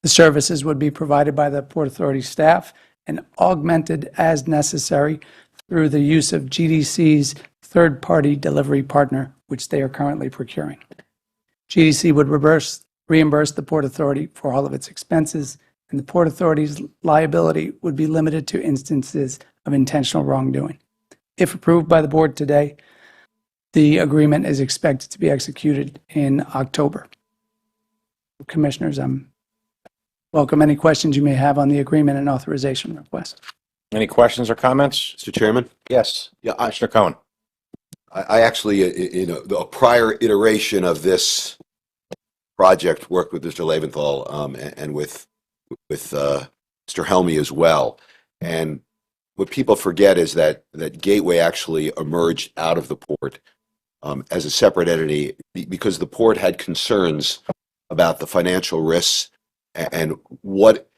The services would be provided by the Port Authority staff and augmented as necessary through the use of GDC's third-party delivery partner, which they are currently procuring. GDC would reimburse the Port Authority for all of its expenses, and the Port Authority's liability would be limited to instances of intentional wrongdoing. If approved by the board today, the agreement is expected to be executed in October. Commissioners, I'm welcome any questions you may have on the agreement and authorization request. Any questions or comments? Mr. Chairman? Yes, Yeah, Commissioner Cohen. I actually, in a prior iteration of this project, worked with Mr. Leventhal and with Mr. Helmy as well. And what people forget is that Gateway actually emerged out of the port as a separate entity because the port had concerns about the financial risks and what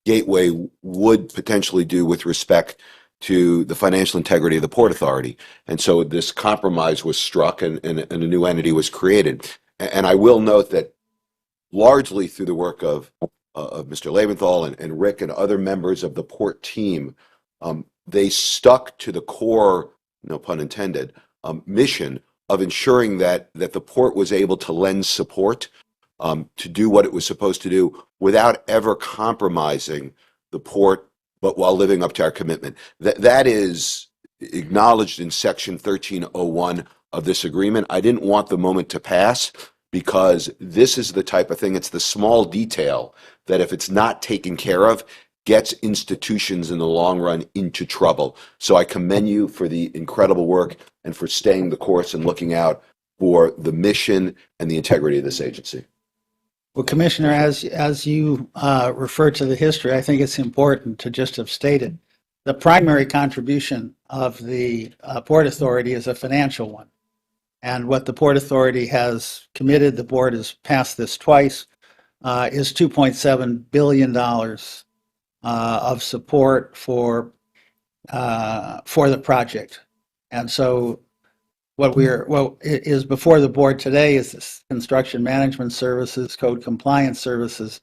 Gateway would potentially do with respect to the financial integrity of the Port Authority. And so this compromise was struck and a new entity was created. And I will note that largely through the work of Mr. Leventhal and Rick and other members of the port team, they stuck to the core, no pun intended, mission of ensuring that the port was able to lend support to do what it was supposed to do without ever compromising the port, but while living up to our commitment. That is acknowledged in Section 1301 of this agreement. I didn't want the moment to pass because this is the type of thing, it's the small detail that if it's not taken care of, gets institutions in the long run into trouble. So I commend you for the incredible work and for staying the course and looking out for the mission and the integrity of this agency. Well, Commissioner, as you refer to the history, I think it's important to just have stated the primary contribution of the Port Authority is a financial one. And what the Port Authority has committed, the board has passed this twice, is $2.7 billion of support for the project. And so what is before the board today is this construction management services, code compliance services.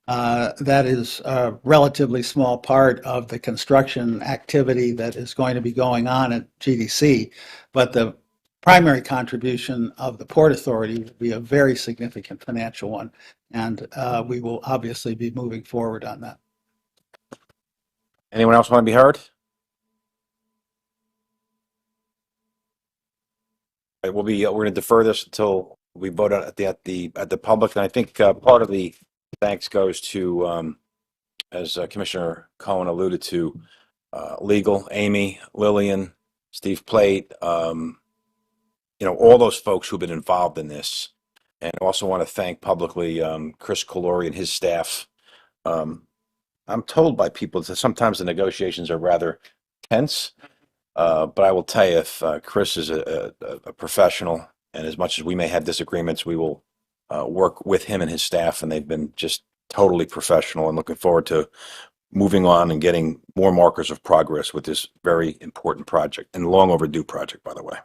That is a relatively small part of the construction activity that is going to be going on at GDC, but the primary contribution of the Port Authority will be a very significant financial one, and we will obviously be moving forward on that. Anyone else want to be heard? All right, we're going to defer this until we vote at the public, and I think part of the thanks goes to, as Commissioner Cohen alluded to, legal, Amy, Lillian, Steve Plate, all those folks who've been involved in this, and also want to thank publicly Chris Calori and his staff. I'm told by people that sometimes the negotiations are rather tense, but I will tell you, if Chris is a professional, and as much as we may have disagreements, we will work with him and his staff, and they've been just totally professional, and looking forward to moving on and getting more markers of progress with this very important project, and long overdue project, by the way.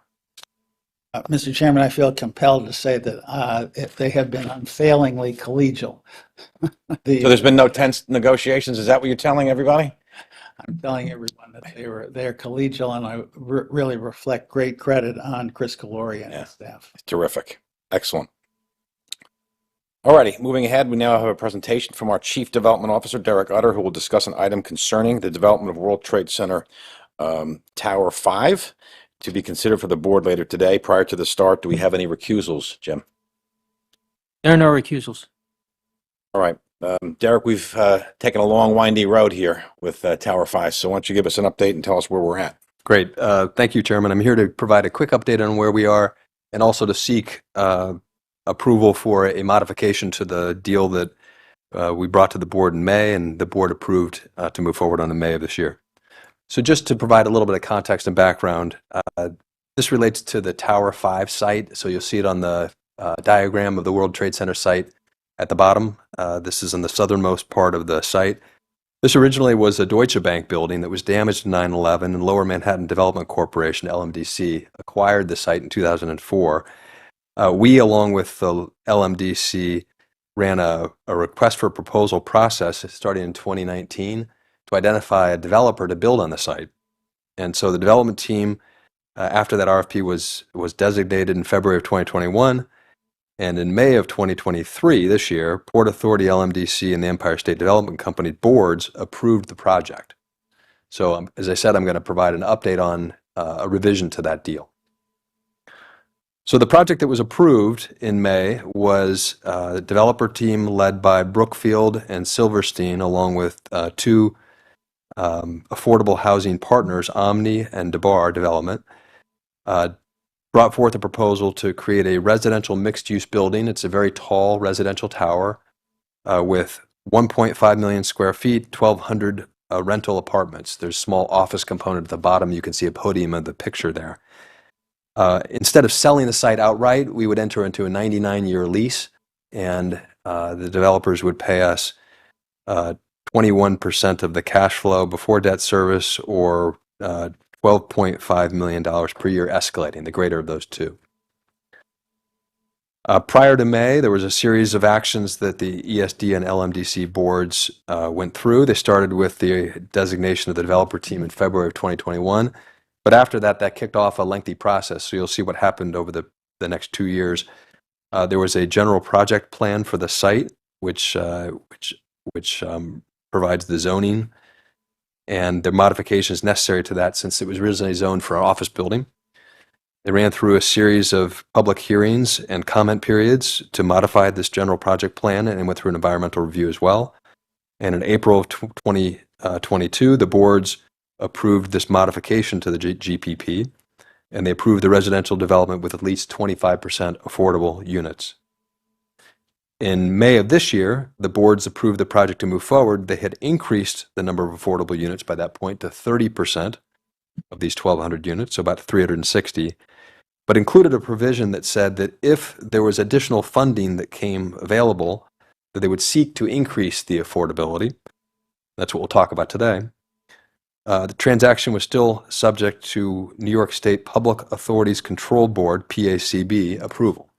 Mr. Chairman, I feel compelled to say that if they have been unfailingly collegial. So there's been no tense negotiations? Is that what you're telling everybody? I'm telling everyone that they're collegial, and I really reflect great credit on Chris Calori and Yeah. his staff. Terrific. Excellent. All righty, moving ahead, we now have a presentation from our Chief Development Officer, Derek Utter, who will discuss an item concerning the development of World Trade Center Tower 5 to be considered for the board later today. Prior to the start, do we have any recusals, Jim? There are no recusals. All right. Derek, we've taken a long, windy road here with Tower 5, so why don't you give us an update and tell us where we're at? Great. Thank you, Chairman. I'm here to provide a quick update on where we are and also to seek approval for a modification to the deal that we brought to the board in May and the board approved to move forward on in May of this year. So just to provide a little bit of context and background, this relates to the Tower 5 site. So you'll see it on the diagram of the World Trade Center site at the bottom. This is in the southernmost part of the site. This originally was a Deutsche Bank building that was damaged in 9/11, and Lower Manhattan Development Corporation, LMDC, acquired the site in 2004. We, along with the LMDC, ran a request for proposal process starting in 2019 to identify a developer to build on the site. And so the development team, after that RFP was designated in February of 2021, and in May of 2023, this year, Port Authority, LMDC, and the Empire State Development Company boards approved the project. So, as I said, I'm going to provide an update on a revision to that deal. So the project that was approved in May was a developer team led by Brookfield and Silverstein, along with two affordable housing partners, Omni and DeBar Development, brought forth a proposal to create a residential mixed-use building. It's a very tall residential tower with 1.5 million square feet, 1,200 rental apartments. There's a small office component at the bottom. You can see a podium of the picture there. Instead of selling the site outright, we would enter into a 99-year lease, and the developers would pay us 21% of the cash flow before debt service, or $12.5 million per year, escalating, the greater of those two. Prior to May, there was a series of actions that the ESD and LMDC boards went through. They started with the designation of the developer team in February of 2021. But after that, that kicked off a lengthy process. So you'll see what happened over the next 2 years. There was a general project plan for the site, which provides the zoning and the modifications necessary to that, since it was originally zoned for an office building. They ran through a series of public hearings and comment periods to modify this general project plan, and went through an environmental review as well. And in April of 2022, the boards approved this modification to the GPP, and they approved the residential development with at least 25% affordable units. In May of this year, the boards approved the project to move forward. They had increased the number of affordable units by that point to 30% of these 1,200 units, so about 360, but included a provision that said that if there was additional funding that came available, that they would seek to increase the affordability. That's what we'll talk about today. The transaction was still subject to New York State Public Authorities Control Board, PACB, approval.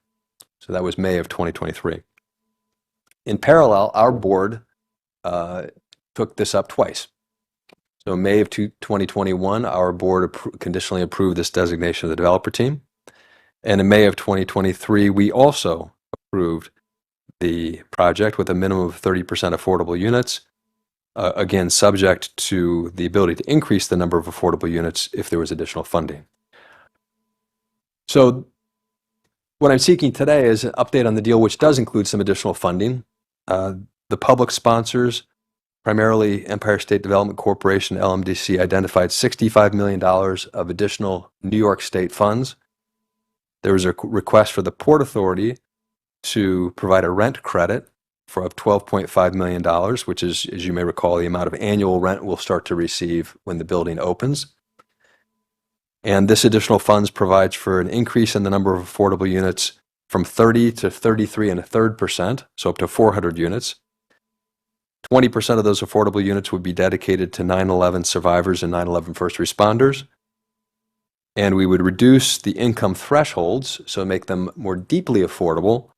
So that was May of 2023. In parallel, our board took this up twice. So in May of 2021, our board conditionally approved this designation of the developer team. And in May of 2023, we also approved the project with a minimum of 30% affordable units, again, subject to the ability to increase the number of affordable units if there was additional funding. So what I'm seeking today is an update on the deal, which does include some additional funding. The public sponsors, primarily Empire State Development Corporation, LMDC, identified $65 million of additional New York State funds. There was a request for the Port Authority to provide a rent credit of $12.5 million, which is, as you may recall, the amount of annual rent we'll start to receive when the building opens. And this additional funds provides for an increase in the number of affordable units from 30 to 33.33%, so up to 400 units. 20% of those affordable units would be dedicated to 9/11 survivors and 9/11 first responders. And we would reduce the income thresholds, so make them more deeply affordable,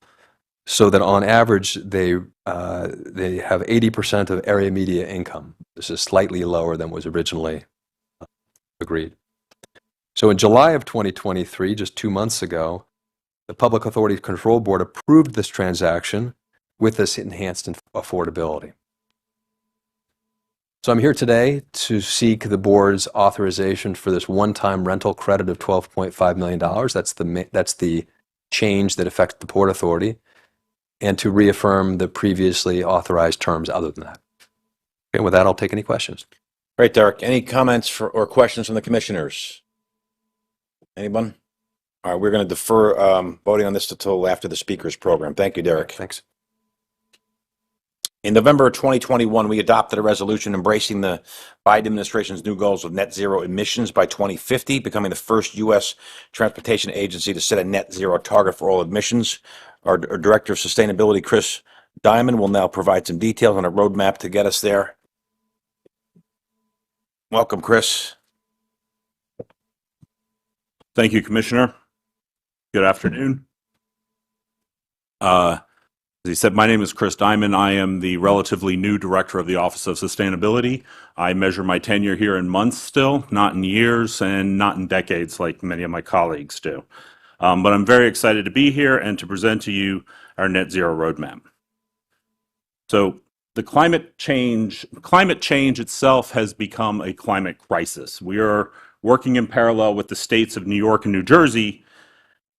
so that on average they have 80% of area media income. This is slightly lower than was originally agreed. So in July of 2023, just 2 months ago, the Public Authority Control Board approved this transaction with this enhanced affordability. So I'm here today to seek the board's authorization for this one-time rental credit of $12.5 million. That's the change that affects the Port Authority, and to reaffirm the previously authorized terms other than that. Okay, with that, I'll take any questions. Great, Derek. Any comments or questions from the commissioners? Anyone? All right, we're going to defer voting on this until after the speakers program. Thank you, Derek. Thanks. In November 2021, we adopted a resolution embracing the Biden administration's new goals of net zero emissions by 2050, becoming the first U.S. transportation agency to set a net zero target for all emissions. Our Director of Sustainability, Chris Diamond, will now provide some details on a roadmap to get us there. Welcome, Chris. Thank you, Commissioner. Good afternoon. As he said, my name is Chris Diamond. I am the relatively new Director of the Office of Sustainability. I measure my tenure here in months still, not in years and not in decades like many of my colleagues do. But I'm very excited to be here and to present to you our net zero roadmap. So the climate change itself has become a climate crisis. We are working in parallel with the states of New York and New Jersey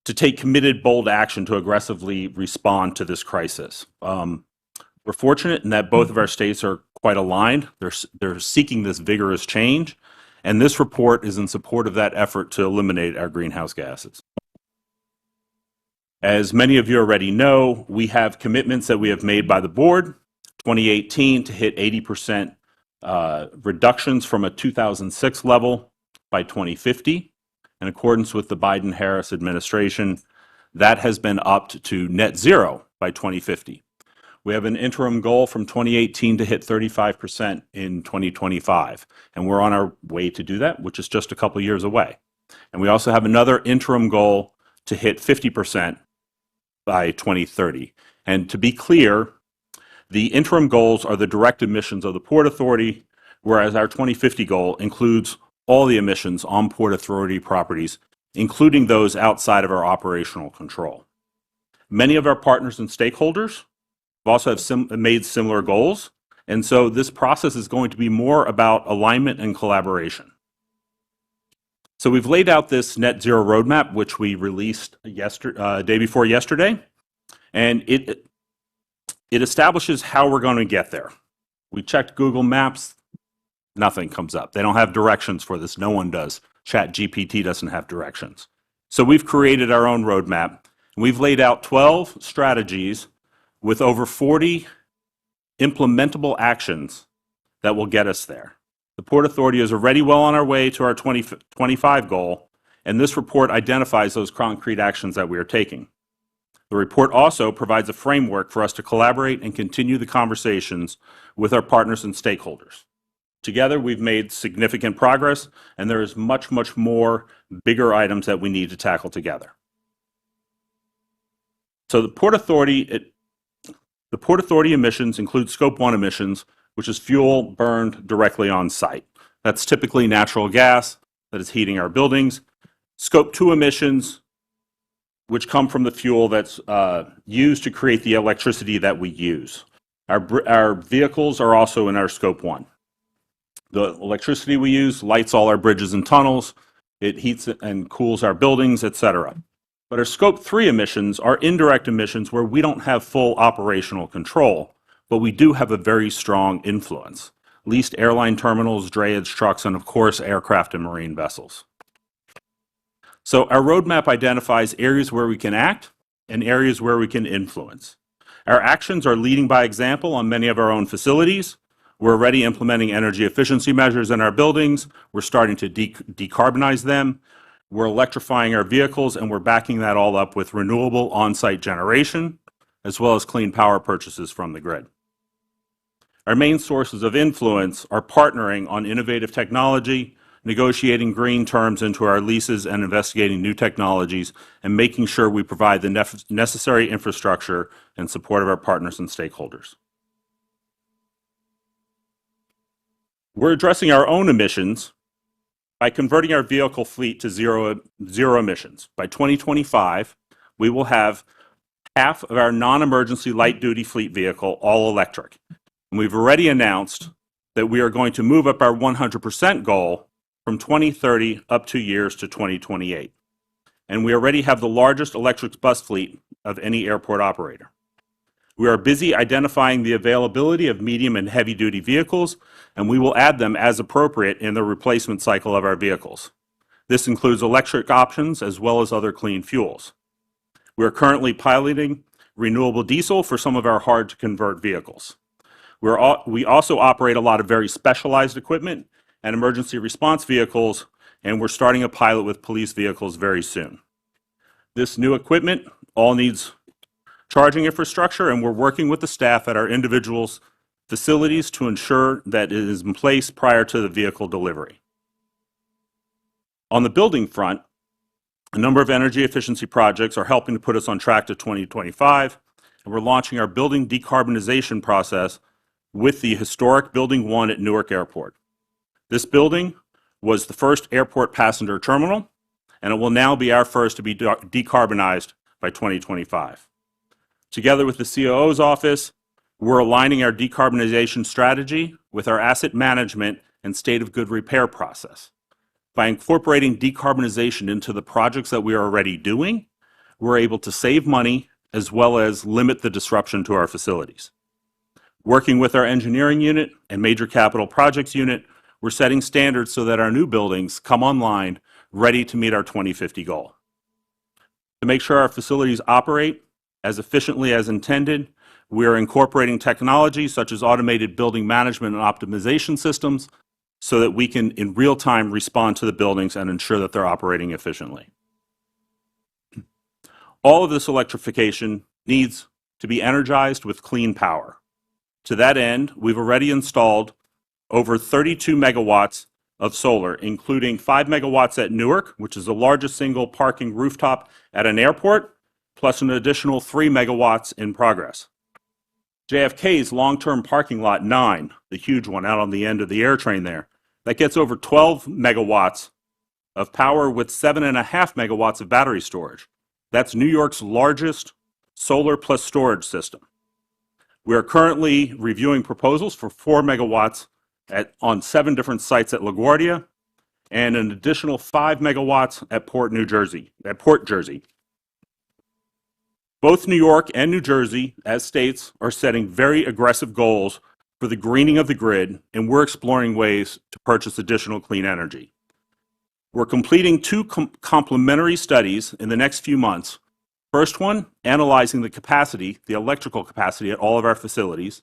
to take committed, bold action to aggressively respond to this crisis. We're fortunate in that both of our states are quite aligned. They're seeking this vigorous change, and this report is in support of that effort to eliminate our greenhouse gases. As many of you already know, we have commitments that we have made by the board. 2018 to hit 80% reductions from a 2006 level by 2050. In accordance with the Biden-Harris administration, that has been upped to net zero by 2050. We have an interim goal from 2018 to hit 35% in 2025, and we're on our way to do that, which is just a couple years away. And we also have another interim goal to hit 50% by 2030. And to be clear, the interim goals are the direct emissions of the Port Authority, whereas our 2050 goal includes all the emissions on Port Authority properties, including those outside of our operational control. Many of our partners and stakeholders also have made similar goals, and so this process is going to be more about alignment and collaboration. So we've laid out this net zero roadmap, which we released day before yesterday, and it establishes how we're going to get there. We checked Google Maps. Nothing comes up. They don't have directions for this. No one does. ChatGPT doesn't have directions. So we've created our own roadmap. We've laid out 12 strategies with over 40 implementable actions that will get us there. The Port Authority is already well on our way to our 2025 goal, and this report identifies those concrete actions that we are taking. The report also provides a framework for us to collaborate and continue the conversations with our partners and stakeholders. Together, we've made significant progress, and there is much, much more bigger items that we need to tackle together. So the Port Authority emissions include Scope 1 emissions, which is fuel burned directly on site. That's typically natural gas that is heating our buildings. Scope 2 emissions, which come from the fuel that's used to create the electricity that we use. Our vehicles are also in our Scope 1. The electricity we use lights all our bridges and tunnels, it heats and cools our buildings, etc. But our Scope 3 emissions are indirect emissions where we don't have full operational control, but we do have a very strong influence. Leased airline terminals, drayage trucks, and of course, aircraft and marine vessels. So our roadmap identifies areas where we can act and areas where we can influence. Our actions are leading by example on many of our own facilities. We're already implementing energy efficiency measures in our buildings. We're starting to decarbonize them. We're electrifying our vehicles, and we're backing that all up with renewable on-site generation, as well as clean power purchases from the grid. Our main sources of influence are partnering on innovative technology, negotiating green terms into our leases and investigating new technologies, and making sure we provide the necessary infrastructure in support of our partners and stakeholders. We're addressing our own emissions by converting our vehicle fleet to zero emissions. By 2025, we will have half of our non-emergency light-duty fleet vehicle all electric. And we've already announced that we are going to move up our 100% goal from 2030 up 2 years to 2028. And we already have the largest electric bus fleet of any airport operator. We are busy identifying the availability of medium and heavy-duty vehicles, and we will add them as appropriate in the replacement cycle of our vehicles. This includes electric options as well as other clean fuels. We are currently piloting renewable diesel for some of our hard-to-convert vehicles. We also operate a lot of very specialized equipment and emergency response vehicles, and we're starting a pilot with police vehicles very soon. This new equipment all needs charging infrastructure, and we're working with the staff at our individual facilities to ensure that it is in place prior to the vehicle delivery. On the building front, a number of energy efficiency projects are helping to put us on track to 2025, and we're launching our building decarbonization process with the historic Building 1 at Newark Airport. This building was the first airport passenger terminal, and it will now be our first to be decarbonized by 2025. Together with the COO's office, we're aligning our decarbonization strategy with our asset management and state of good repair process. By incorporating decarbonization into the projects that we are already doing, we're able to save money as well as limit the disruption to our facilities. Working with our engineering unit and major capital projects unit, we're setting standards so that our new buildings come online ready to meet our 2050 goal. To make sure our facilities operate as efficiently as intended, we are incorporating technology such as automated building management and optimization systems so that we can in real time respond to the buildings and ensure that they're operating efficiently. All of this electrification needs to be energized with clean power. To that end, we've already installed over 32 megawatts of solar, including 5 megawatts at Newark, which is the largest single parking rooftop at an airport, plus an additional 3 megawatts in progress. JFK's long-term parking lot 9, the huge one out on the end of the air train there, that gets over 12 megawatts of power with 7.5 megawatts of battery storage. That's New York's largest solar plus storage system. We are currently reviewing proposals for 4 megawatts on 7 different sites at LaGuardia and an additional 5 megawatts at Port Jersey. Both New York and New Jersey, as states, are setting very aggressive goals for the greening of the grid, and we're exploring ways to purchase additional clean energy. We're completing 2 complementary studies in the next few months. First one, analyzing the capacity, the electrical capacity at all of our facilities,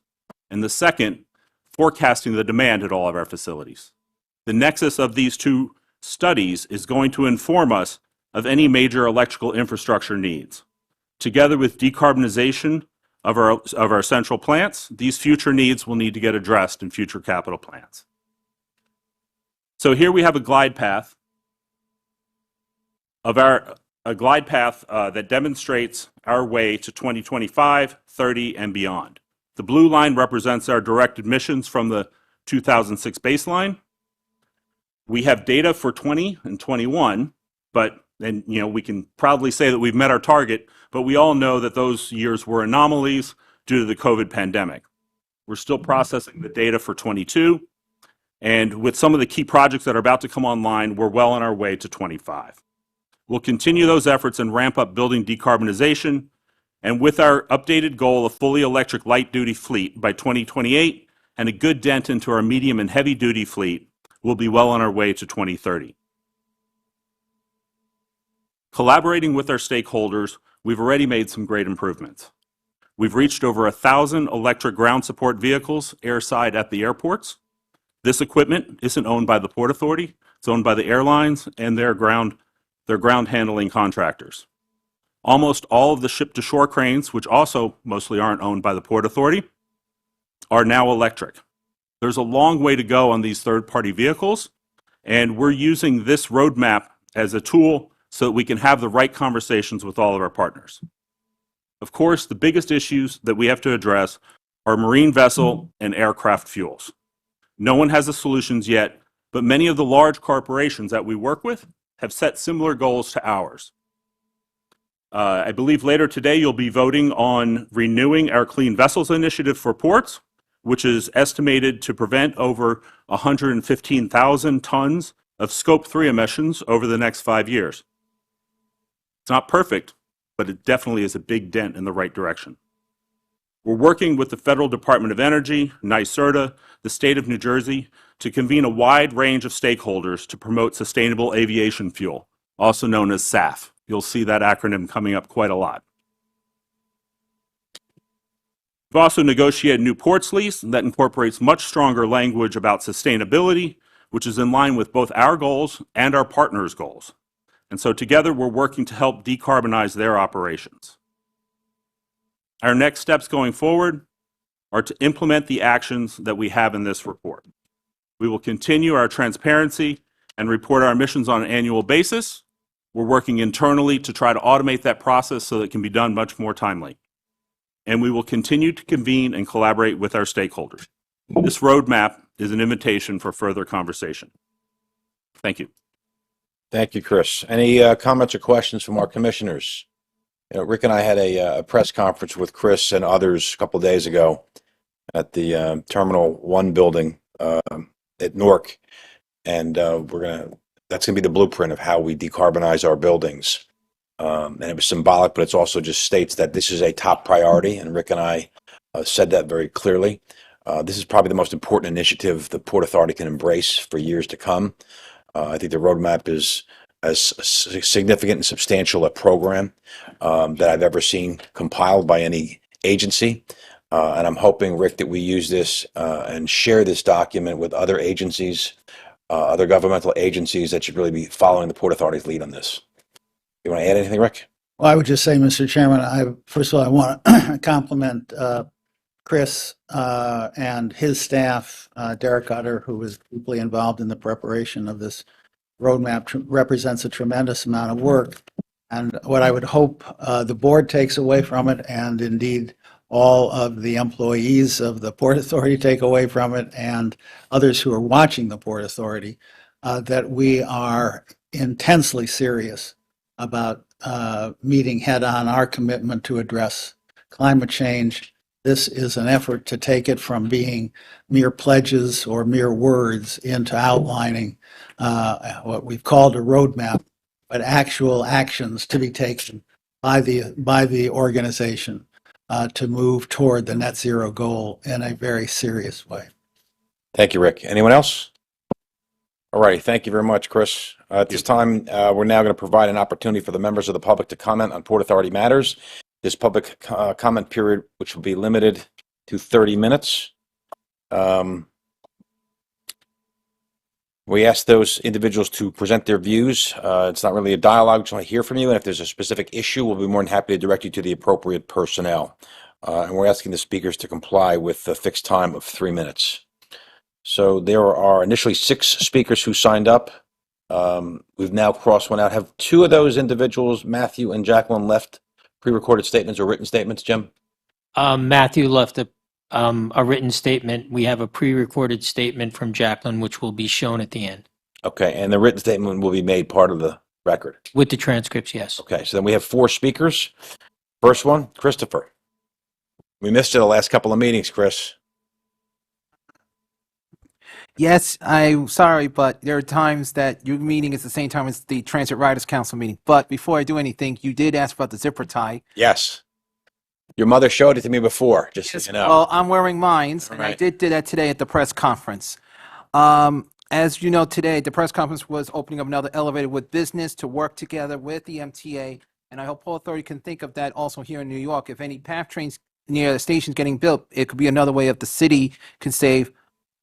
and the second, forecasting the demand at all of our facilities. The nexus of these 2 studies is going to inform us of any major electrical infrastructure needs. Together with decarbonization of our central plants, these future needs will need to get addressed in future capital plans. So here we have a glide path that demonstrates our way to 2025, 30, and beyond. The blue line represents our direct emissions from the 2006 baseline. We have data for 20 and 21, we can proudly say that we've met our target, but we all know that those years were anomalies due to the COVID pandemic. We're still processing the data for 22, and with some of the key projects that are about to come online, we're well on our way to 25. We'll continue those efforts and ramp up building decarbonization, and with our updated goal of fully electric light-duty fleet by 2028 and a good dent into our medium and heavy-duty fleet, we'll be well on our way to 2030. Collaborating with our stakeholders, we've already made some great improvements. We've reached over 1,000 electric ground support vehicles airside at the airports. This equipment isn't owned by the Port Authority, it's owned by the airlines and their ground handling contractors. Almost all of the ship-to-shore cranes, which also mostly aren't owned by the Port Authority, are now electric. There's a long way to go on these third-party vehicles, And we're using this roadmap as a tool so that we can have the right conversations with all of our partners. Of course, the biggest issues that we have to address are marine vessel and aircraft fuels. No one has the solutions yet, but many of the large corporations that we work with have set similar goals to ours. I believe later today you'll be voting on renewing our Clean Vessels Initiative for ports, which is estimated to prevent over 115,000 tons of Scope 3 emissions over the next 5 years. It's not perfect, but it definitely is a big dent in the right direction. We're working with the Federal Department of Energy, NYSERDA, the state of New Jersey, to convene a wide range of stakeholders to promote sustainable aviation fuel, also known as SAF. You'll see that acronym coming up quite a lot. We've also negotiated a new ports lease that incorporates much stronger language about sustainability, which is in line with both our goals and our partners' goals. And so together we're working to help decarbonize their operations. Our next steps going forward are to implement the actions that we have in this report. We will continue our transparency and report our emissions on an annual basis. We're working internally to try to automate that process so that it can be done much more timely. And we will continue to convene and collaborate with our stakeholders. This roadmap is an invitation for further conversation. Thank you. Thank you, Chris. Any comments or questions from our commissioners? You know, Rick and I had a press conference with Chris and others a couple of days ago at the Terminal 1 building at Newark, and that's going to be the blueprint of how we decarbonize our buildings. And it was symbolic, but it's also just states that this is a top priority, and Rick and I said that very clearly. This is probably the most important initiative the Port Authority can embrace for years to come. I think the roadmap is as significant and substantial a program that I've ever seen compiled by any agency. And I'm hoping, Rick, that we use this and share this document with other agencies, other governmental agencies that should really be following the Port Authority's lead on this. You want to add anything, Rick? Well, I would just say, Mr. Chairman, first of all, I want to compliment Chris and his staff, Derek Utter, who was deeply involved in the preparation of this roadmap, represents a tremendous amount of work. And what I would hope the board takes away from it, and indeed all of the employees of the Port Authority take away from it, and others who are watching the Port Authority, that we are intensely serious about meeting head-on our commitment to address climate change. This is an effort to take it from being mere pledges or mere words into outlining what we've called a roadmap, but actual actions to be taken by the organization to move toward the net zero goal in a very serious way. Thank you, Rick. Anyone else? All righty. Thank you very much, Chris. At this time, we're now going to provide an opportunity for the members of the public to comment on Port Authority matters. This public comment period, which will be limited to 30 minutes. We ask those individuals to present their views. It's not really a dialogue. We just want to hear from you. And if there's a specific issue, we'll be more than happy to direct you to the appropriate personnel. And we're asking the speakers to comply with the fixed time of 3 minutes. So there are initially 6 speakers who signed up. We've now crossed one out. Have 2 of those individuals, Matthew and Jacqueline, left pre-recorded statements or written statements, Jim? Matthew left a written statement. We have a pre-recorded statement from Jacqueline, which will be shown at the end. Okay, and the written statement will be made part of the record? With the transcripts, yes. Okay, so then we have 4 speakers. First one, Christopher. We missed you the last couple of meetings, Chris. Yes, I'm sorry, but there are times that your meeting is the same time as the Transit Riders Council meeting. But before I do anything, you did ask about the zipper tie. Yes. Your mother showed it to me before, just so you know. Well, I'm wearing mines, and I Right. did do that today at the press conference. As you know, today, the press conference was opening up another elevator with business to work together with the MTA, and I hope Port Authority can think of that also here in New York. If any PATH trains near the stations getting built, it could be another way of the city can save,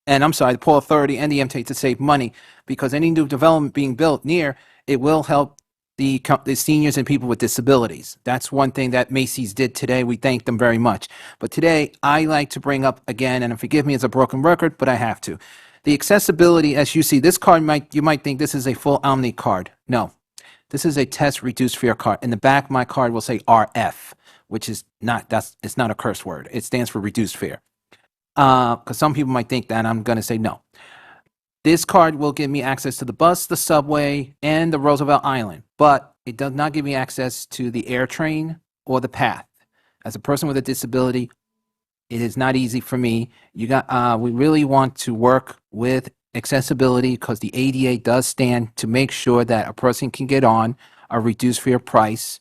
and I'm sorry, the Port Authority and the MTA to save money, because any new development being built near, it will help the seniors and people with disabilities. That's one thing that Macy's did today. We thank them very much. But today, I like to bring up again, and forgive me, it's a broken record, but I have to. The accessibility, as you see, this card you might think this is a full Omni card. No, this is a test reduced fare card. In the back, my card will say RF, which is it's not a curse word. It stands for reduced fare. Because some people might think that, I'm going to say no. This card will give me access to the bus, the subway, and the Roosevelt Island, but it does not give me access to the air train or the path. As a person with a disability, it is not easy for me. We really want to work with accessibility because the ADA does stand to make sure that a person can get on a reduced fare price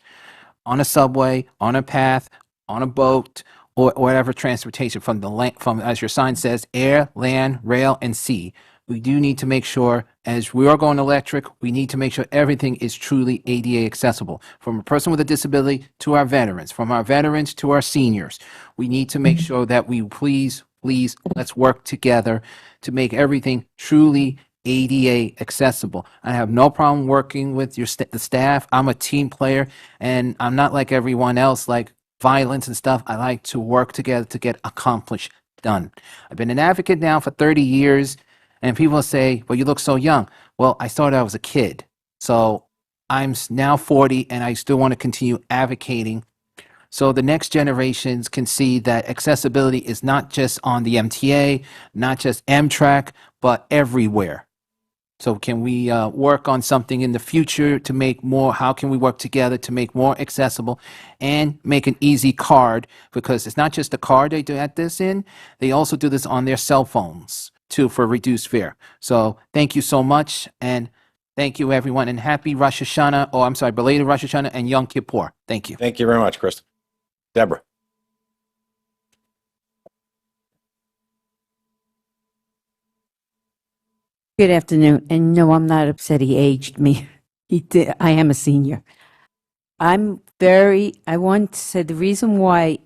on a subway, on a path, on a boat, or whatever transportation from as your sign says, air, land, rail, and sea. We do need to make sure, as we are going electric, we need to make sure everything is truly ADA accessible. From a person with a disability to our veterans, from our veterans to our seniors. We need to make sure that we please, let's work together to make everything truly ADA accessible. I have no problem working with the staff. I'm a team player, and I'm not like everyone else, like violence and stuff. I like to work together to get accomplished done. I've been an advocate now for 30 years. And people say, well, you look so young. Well, I started I was a kid. So I'm now 40 and I still want to continue advocating so the next generations can see that accessibility is not just on the MTA, not just Amtrak, but everywhere. So can we work on something in the future to make more, how can we work together to make more accessible and make an easy card? Because it's not just the card they do at this in, they also do this on their cell phones too for reduced fare. So thank you so much, and thank you everyone, and happy Rosh Hashanah, belated Rosh Hashanah and Yom Kippur. Thank you. Thank you very much, Chris. Deborah. Good afternoon. And no, I'm not upset he aged me. He did. I am a senior. I want to say the reason why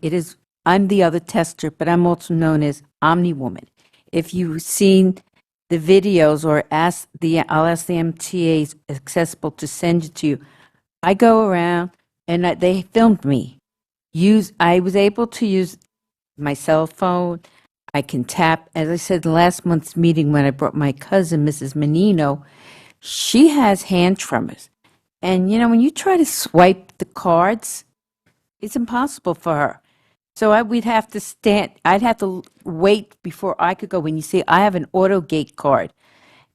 I'm the other tester, but I'm also known as Omni Woman. If you've seen the videos or I'll ask the MTAs accessible to send it to you. I go around and they filmed me. I was able to use my cell phone. I can tap, as I said last month's meeting when I brought my cousin, Mrs. Menino, she has hand tremors. And, when you try to swipe the cards, it's impossible for her. So I'd have to wait before I could go. When you see, I have an AutoGate card.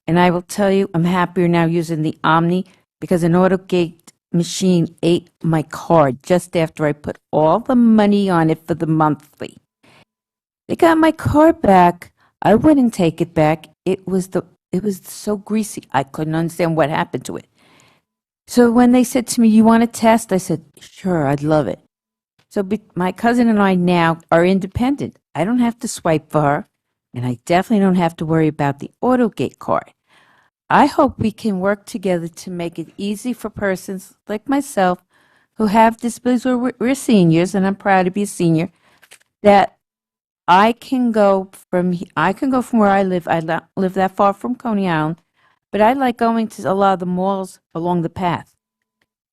And I will tell you, I'm happier now using the Omni because an AutoGate machine ate my card just after I put all the money on it for the monthly. They got my card back. I wouldn't take it back. It was so greasy. I couldn't understand what happened to it. So when they said to me, "You want to test?" I said, "Sure, I'd love it." So my cousin and I now are independent. I don't have to swipe for her, and I definitely don't have to worry about the AutoGate card. I hope we can work together to make it easy for persons like myself who have disabilities, or we're seniors, and I'm proud to be a senior, that I can go from where I live. I don't live that far from Coney Island, but I like going to a lot of the malls along the path.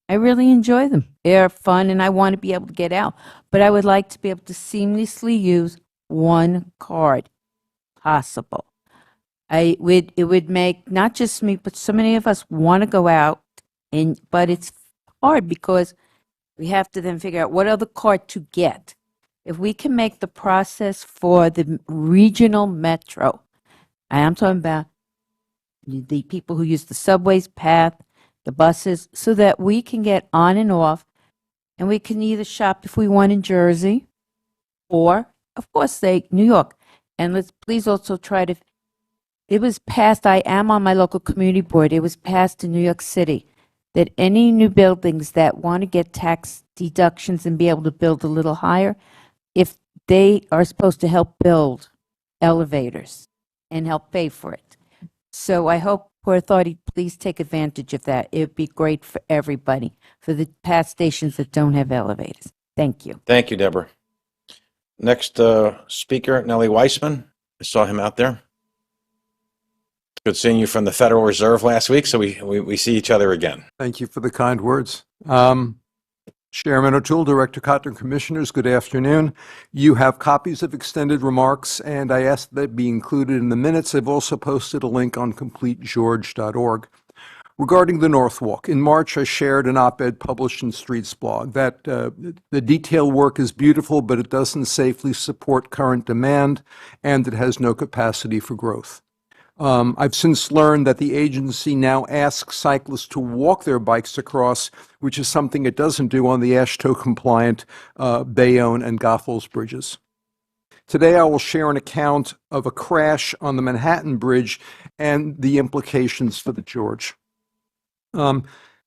I really enjoy them. They're fun, and I want to be able to get out. But I would like to be able to seamlessly use one card, possible. It would make not just me, but so many of us want to go out, but it's hard because we have to then figure out what other card to get. If we can make the process for the regional metro, I am talking about the people who use the subways, path, the buses, so that we can get on and off, and we can either shop if we want in Jersey, or, of course, say New York. And let's please also try to, it was passed, I am on my local community board, it was passed in New York City that any new buildings that want to get tax deductions and be able to build a little higher, if they are supposed to help build elevators and help pay for it. So I hope Port Authority, please take advantage of that. It would be great for everybody, for the pass stations that don't have elevators. Thank you. Thank you, Deborah. Next speaker, Nellie Weissman. I saw him out there. Good seeing you from the Federal Reserve last week, so we see each other again. Thank you for the kind words. Chairman O'Toole, Director Cotton, Commissioners, good afternoon. You have copies of extended remarks, and I asked that be included in the minutes. I've also posted a link on CompleteGeorge.org. Regarding the North Walk, in March I shared an op-ed published in Streets Blog that the detail work is beautiful, but it doesn't safely support current demand, and it has no capacity for growth. I've since learned that the agency now asks cyclists to walk their bikes across, which is something it doesn't do on the AASHTO-compliant Bayonne and Goethals bridges. Today I will share an account of a crash on the Manhattan Bridge and the implications for the George.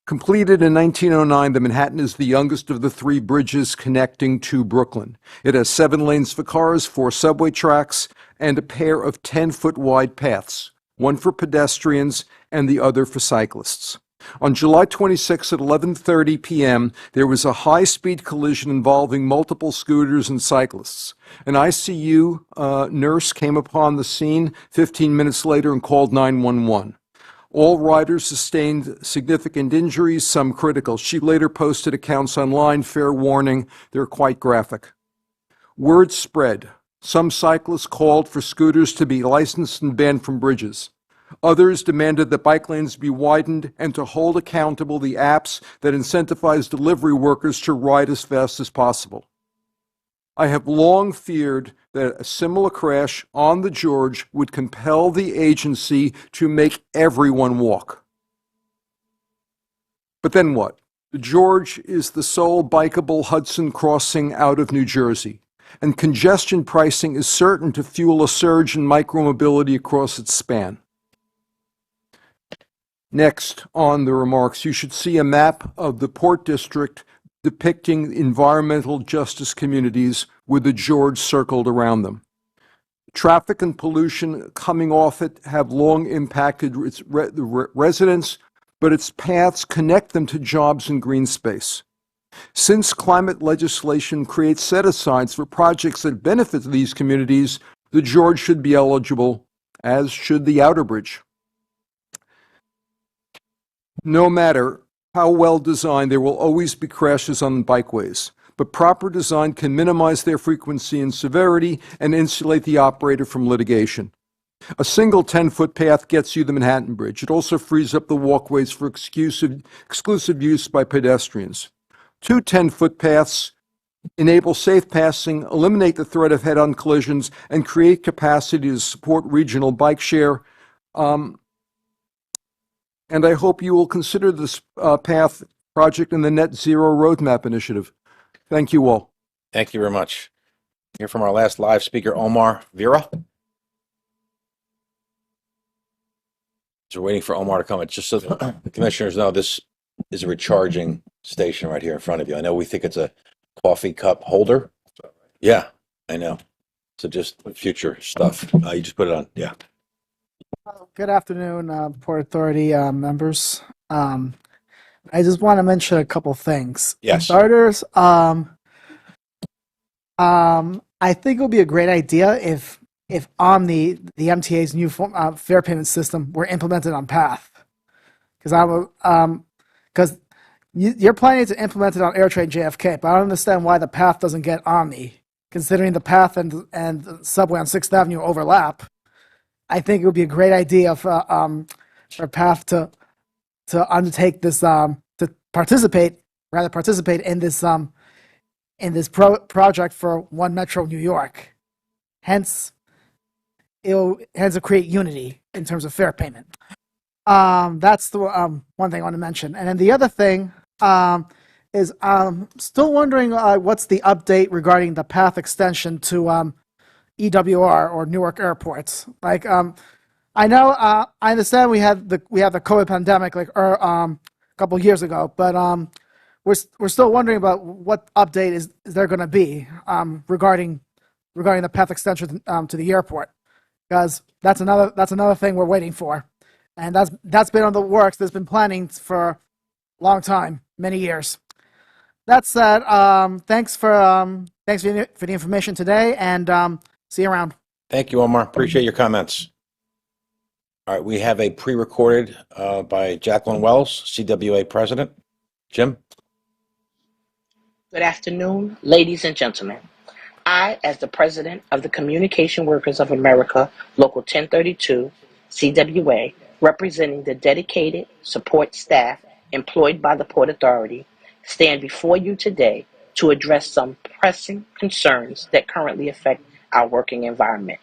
Completed in 1909, the Manhattan is the youngest of the three bridges connecting to Brooklyn. It has 7 lanes for cars, 4 subway tracks, and a pair of 10-foot wide paths, one for pedestrians and the other for cyclists. On July 26 at 11:30 p.m., there was a high-speed collision involving multiple scooters and cyclists. An ICU nurse came upon the scene 15 minutes later and called 911. All riders sustained significant injuries, some critical. She later posted accounts online. Fair warning, they're quite graphic. Word spread. Some cyclists called for scooters to be licensed and banned from bridges. Others demanded that bike lanes be widened and to hold accountable the apps that incentivize delivery workers to ride as fast as possible. I have long feared that a similar crash on the George would compel the agency to make everyone walk. But then what? The George is the sole bikeable Hudson crossing out of New Jersey, and congestion pricing is certain to fuel a surge in micromobility across its span. Next on the remarks, you should see a map of the Port District depicting environmental justice communities with the George circled around them. Traffic and pollution coming off it have long impacted its residents, but its paths connect them to jobs and green space. Since climate legislation creates set-asides for projects that benefit these communities, the George should be eligible, as should the Outer Bridge. No matter how well designed, there will always be crashes on bikeways, but proper design can minimize their frequency and severity and insulate the operator from litigation. A single 10-foot path gets you the Manhattan Bridge. It also frees up the walkways for exclusive use by pedestrians. 2 10-foot paths enable safe passing, eliminate the threat of head-on collisions, and create capacity to support regional bike share. And I hope you will consider this path project in the Net Zero Roadmap Initiative. Thank you all. Thank you very much. Hear from our last live speaker, Omar Vera. So we're waiting for Omar to come. It's just so the commissioners know, this is a recharging station right here in front of you. I know we think it's a coffee cup holder. Yeah, I know. So just future stuff. You just put it on. Yeah. Good afternoon, Port Authority members. I just want to mention a couple things. Yes. For starters, I think it would be a great idea if Omni, the MTA's new fare payment system, were implemented on PATH. Because you're planning to implement it on AirTrain JFK, but I don't understand why the PATH doesn't get Omni, considering the PATH and the subway on 6th Avenue overlap. I think it would be a great idea for PATH to undertake this, to participate in this project for One Metro New York. Hence, it'll create unity in terms of fare payment. That's the one thing I want to mention. And then the other thing is still wondering what's the update regarding the PATH extension to EWR or Newark airports. Like, I know, I understand we have the COVID pandemic like a couple of years ago, but we're still wondering about what update is there going to be regarding the PATH extension to the airport, because that's another thing we're waiting for, and that's been on the works. That's been planning for a long time, many years. That said, thanks for the information today, and see you around. Thank you, Omar. Appreciate your comments. All right, we have a pre-recorded by Jacqueline Wells, CWA President. Jim? Good afternoon, ladies and gentlemen. I, as the president of the Communication Workers of America, Local 1032, CWA, representing the dedicated support staff employed by the Port Authority, stand before you today to address some pressing concerns that currently affect our working environment.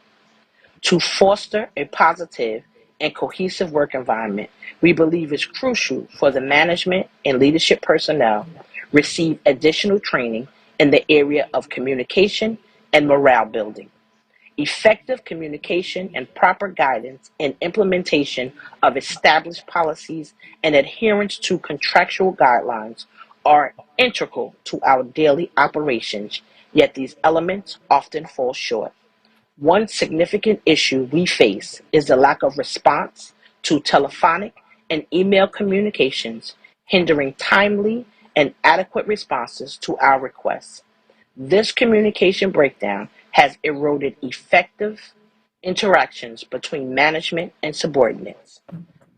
To foster a positive and cohesive work environment, we believe is crucial for the management and leadership personnel receive additional training in the area of communication and morale building. Effective communication and proper guidance and implementation of established policies and adherence to contractual guidelines are integral to our daily operations, yet these elements often fall short. One significant issue we face is the lack of response to telephonic and email communications, hindering timely and adequate responses to our requests. This communication breakdown has eroded effective interactions between management and subordinates.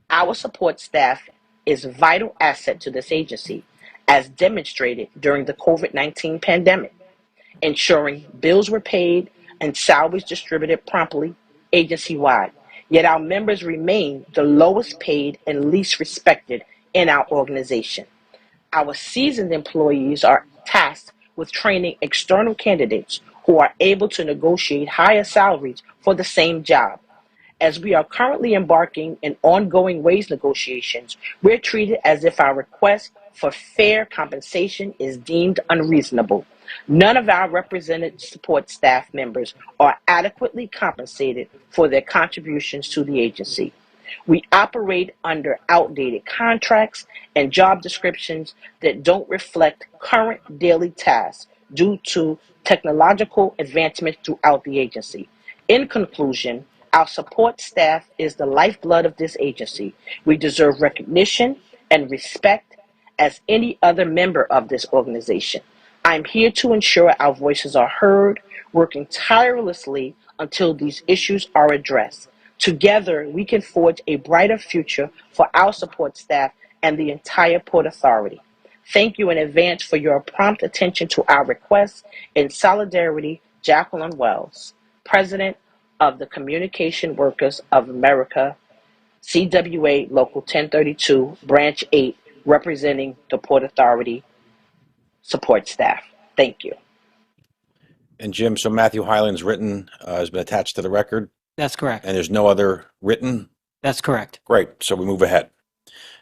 Our support staff is a vital asset to this agency, as demonstrated during the COVID-19 pandemic, ensuring bills were paid and salaries distributed promptly agency-wide. Yet our members remain the lowest paid and least respected in our organization. Our seasoned employees are tasked with training external candidates who are able to negotiate higher salaries for the same job. As we are currently embarking in ongoing wage negotiations, we're treated as if our request for fair compensation is deemed unreasonable. None of our represented support staff members are adequately compensated for their contributions to the agency. We operate under outdated contracts and job descriptions that don't reflect current daily tasks due to technological advancements throughout the agency. In conclusion, our support staff is the lifeblood of this agency. We deserve recognition and respect as any other member of this organization. I'm here to ensure our voices are heard, working tirelessly until these issues are addressed. Together, we can forge a brighter future for our support staff and the entire Port Authority. Thank you in advance for your prompt attention to our requests. In solidarity, Jacqueline Wells, President of the Communication Workers of America, CWA Local 1032, Branch 8, representing the Port Authority support staff. Thank you. And Jim, so Matthew Hyland's written has been attached to the record, That's correct. and there's no other written? That's correct. Great, so we move ahead.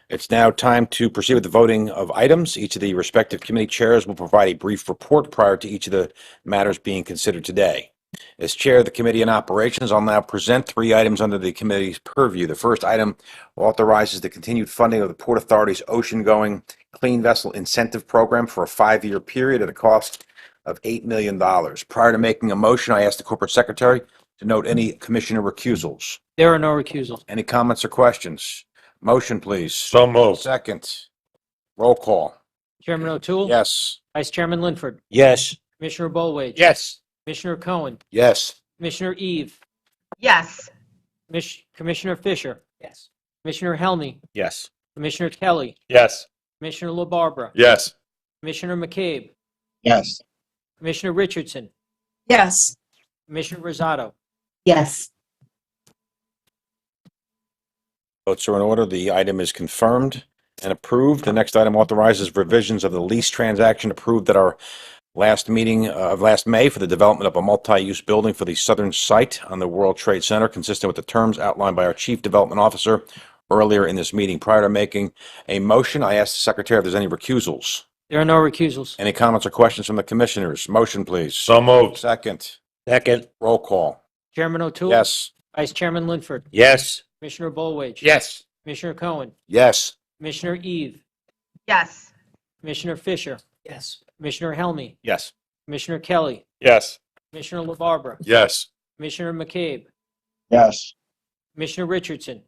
It's now time to proceed with the voting of items. Each of the respective committee chairs will provide a brief report prior to each of the matters being considered today. As chair of the Committee on Operations, I'll now present 3 items under the committee's purview. The first item authorizes the continued funding of the Port Authority's ocean-going clean vessel incentive program for a 5-year period at a cost of $8 million. Prior to making a motion, I ask the corporate secretary to note any commissioner recusals. There are no recusals. Any comments or questions? Motion, please. So moved. Second. Roll call. Chairman O'Toole? Yes. Vice Chairman Linford? Yes. Commissioner Bolwage? Yes. Commissioner Cohen? Yes. Commissioner Eve? Yes. Commissioner Fisher? Yes. Commissioner Helmy? Yes. Commissioner Kelly? Yes. Commissioner LaBarbera? Yes. Commissioner McCabe? Yes. Commissioner Richardson? Yes. Commissioner Rosado? Yes. Votes are in order. The item is confirmed and approved. The next item authorizes revisions of the lease transaction approved at our last meeting of last May for the development of a multi-use building for the southern site on the World Trade Center, consistent with the terms outlined by our Chief Development Officer earlier in this meeting. Prior to making a motion, I ask the Secretary if there's any recusals. There are no recusals. Any comments or questions from the commissioners? Motion, please. So moved. Second. Second. Roll call. Chairman O'Toole? Yes. Vice Chairman Linford? Yes. Commissioner Bolwage? Yes. Commissioner Cohen? Yes. Commissioner Eve? Yes. Commissioner Fisher? Yes. Commissioner Helmy? Yes. Commissioner Kelly? Yes. Commissioner LaBarbera? Yes. Commissioner McCabe? Yes. Commissioner Richardson?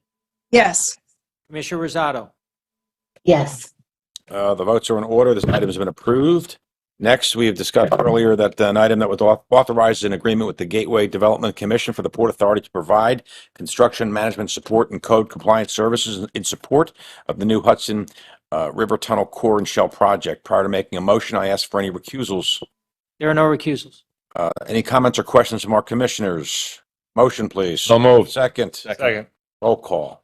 Yes. Commissioner Rosado? Yes. The votes are in order. This item has been approved. Next, we have discussed earlier that an item that was authorized an agreement with the Gateway Development Commission for the Port Authority to provide construction management support and code compliance services in support of the new Hudson River Tunnel Core and Shell Project. Prior to making a motion, I ask for any recusals. There are no recusals. Any comments or questions from our commissioners? Motion, please. So moved. Second. Second. Roll call.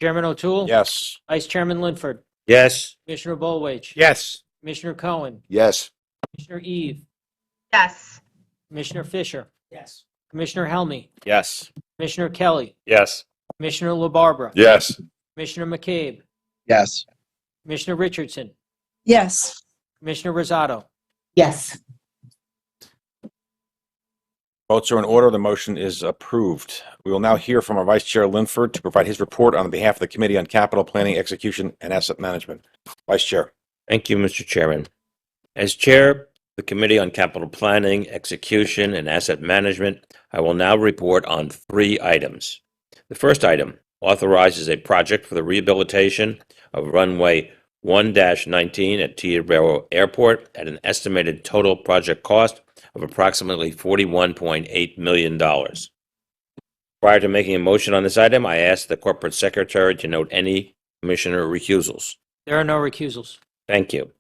Chairman O'Toole? Yes. Vice Chairman Linford? Yes. Commissioner Bolwage? Yes. Commissioner Cohen? Yes. Commissioner Eve? Yes. Commissioner Fisher? Yes. Commissioner Helmy? Yes. Commissioner Kelly? Yes. Commissioner LaBarbera? Yes. Commissioner McCabe? Yes. Commissioner Richardson? Yes. Commissioner Rosado? Yes. Votes are in order. The motion is approved. We will now hear from our Vice Chair Linford to provide his report on behalf of the Committee on Capital Planning, Execution, and Asset Management. Vice Chair. Thank you, Mr. Chairman. As Chair of the Committee on Capital Planning, Execution, and Asset Management, I will now report on 3 items. The first item authorizes a project for the rehabilitation of runway 1-19 at Teterboro Airport at an estimated total project cost of approximately $41.8 million. Prior to making a motion on this item, I ask the Corporate Secretary to note any commissioner recusals. There are no recusals. Thank you.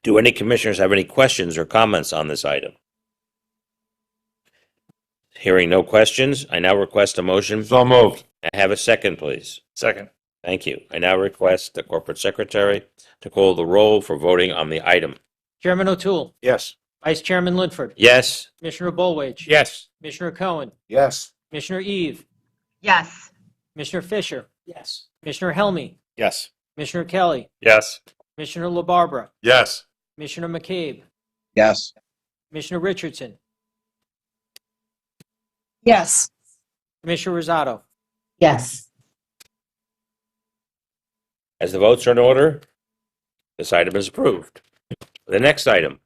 Do any commissioners have any questions or comments on this item? Hearing no questions, I now request a motion. So moved. I have a second, please. Second. Thank you. I now request the Corporate Secretary to call the roll for voting on the item. Chairman O'Toole? Yes. Vice Chairman Linford? Yes. Commissioner Bolwage? Yes. Commissioner Cohen? Yes. Commissioner Eve? Yes. Commissioner Fisher? Yes. Commissioner Helmy? Yes. Commissioner Kelly? Yes. Commissioner LaBarbera? Yes. Commissioner McCabe? Yes. Commissioner Richardson? Yes. Commissioner Rosado? Yes. As the votes are in order, this item is approved. The next item,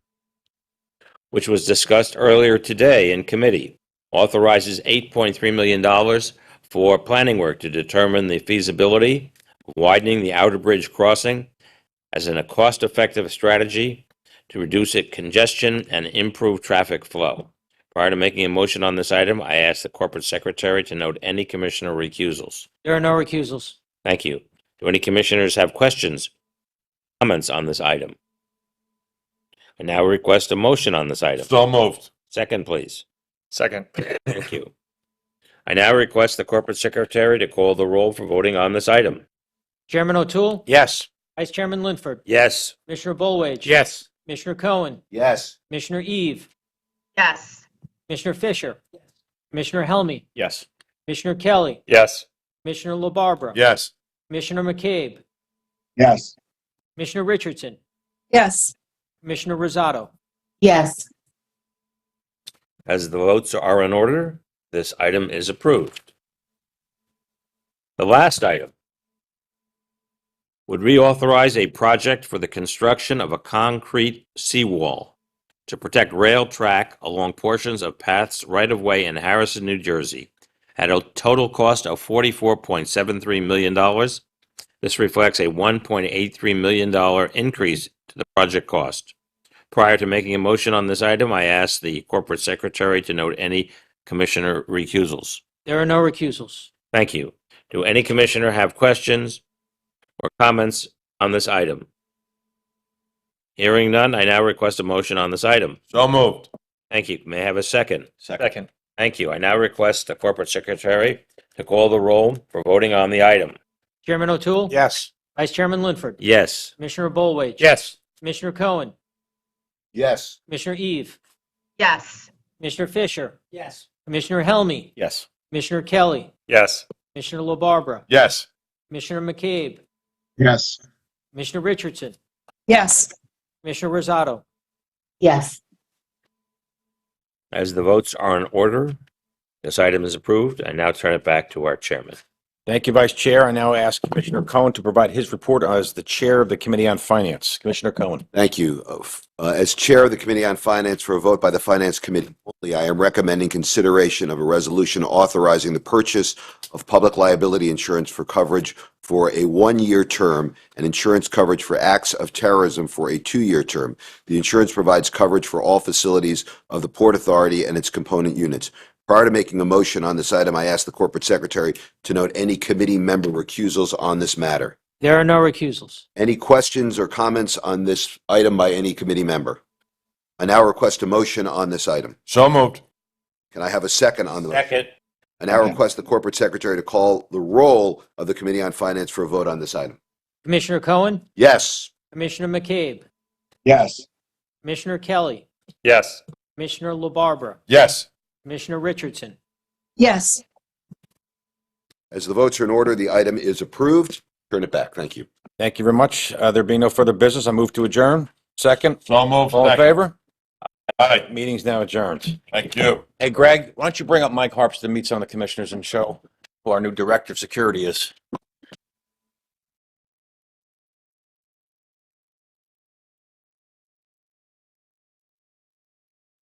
which was discussed earlier today in committee, authorizes $8.3 million for planning work to determine the feasibility of widening the Outer Bridge crossing as a cost-effective strategy to reduce congestion and improve traffic flow. Prior to making a motion on this item, I ask the Corporate Secretary to note any commissioner recusals. There are no recusals. Thank you. Do any commissioners have questions, comments on this item? I now request a motion on this item. So moved. Second, please. Second. Thank you. I now request the Corporate Secretary to call the roll for voting on this item. Chairman O'Toole? Yes. Vice Chairman Linford? Yes. Commissioner Bolwage? Yes. Commissioner Cohen? Yes. Commissioner Eve? Yes. Commissioner Fisher? Commissioner Helmy? Yes. Commissioner Kelly? Yes. Commissioner LaBarbera? Yes. Commissioner McCabe? Yes. Commissioner Richardson? Yes. Commissioner Rosado? Yes. As the votes are in order, this item is approved. The last item would reauthorize a project for the construction of a concrete seawall to protect rail track along portions of paths right-of-way in Harrison, New Jersey, at a total cost of $44.73 million. This reflects a $1.83 million increase to the project cost. Prior to making a motion on this item, I ask the Corporate Secretary to note any commissioner recusals. There are no recusals. Thank you. Do any commissioner have questions or comments on this item? Hearing none, I now request a motion on this item. So moved. Thank you. May I have a second? Second. Thank you. I now request the Corporate Secretary to call the roll for voting on the item. Chairman O'Toole? Yes. Vice Chairman Linford? Yes. Commissioner Bolwage? Yes. Commissioner Cohen? Yes. Commissioner Eve? Yes. Commissioner Fisher? Yes. Commissioner Helmy? Yes. Commissioner Kelly? Yes. Commissioner LaBarbera? Yes. Commissioner McCabe? Yes. Commissioner Richardson? Yes. Commissioner Rosado? Yes. As the votes are in order, this item is approved. I now turn it back to our chairman. Thank you, Vice Chair. I now ask Commissioner Cohen to provide his report as the Chair of the Committee on Finance. Commissioner Cohen. Thank you. As Chair of the Committee on Finance for a vote by the Finance Committee only, I am recommending consideration of a resolution authorizing the purchase of public liability insurance for coverage for a 1-year term and insurance coverage for acts of terrorism for a 2-year term. The insurance provides coverage for all facilities of the Port Authority and its component units. Prior to making a motion on this item, I ask the Corporate Secretary to note any committee member recusals on this matter. There are no recusals. Any questions or comments on this item by any committee member? I now request a motion on this item. So moved. Can I have a second on the motion? Second. I now request the corporate secretary to call the roll of the Committee on Finance for a vote on this item. Commissioner Cohen, Yes. Commissioner McCabe, Yes. Commissioner Kelly, Yes. Commissioner LaBarbera, Yes. Commissioner Richardson. Yes. As the votes are in order, the item is approved. Turn it back. Thank you. Thank you very much. There being no further business, I move to adjourn. Second. So moved. All in Second. favor? Aye. Meeting's now adjourned. Thank you. Hey, Greg, why don't you bring up Mike Harps to meet some of the commissioners and show who our new director of security is?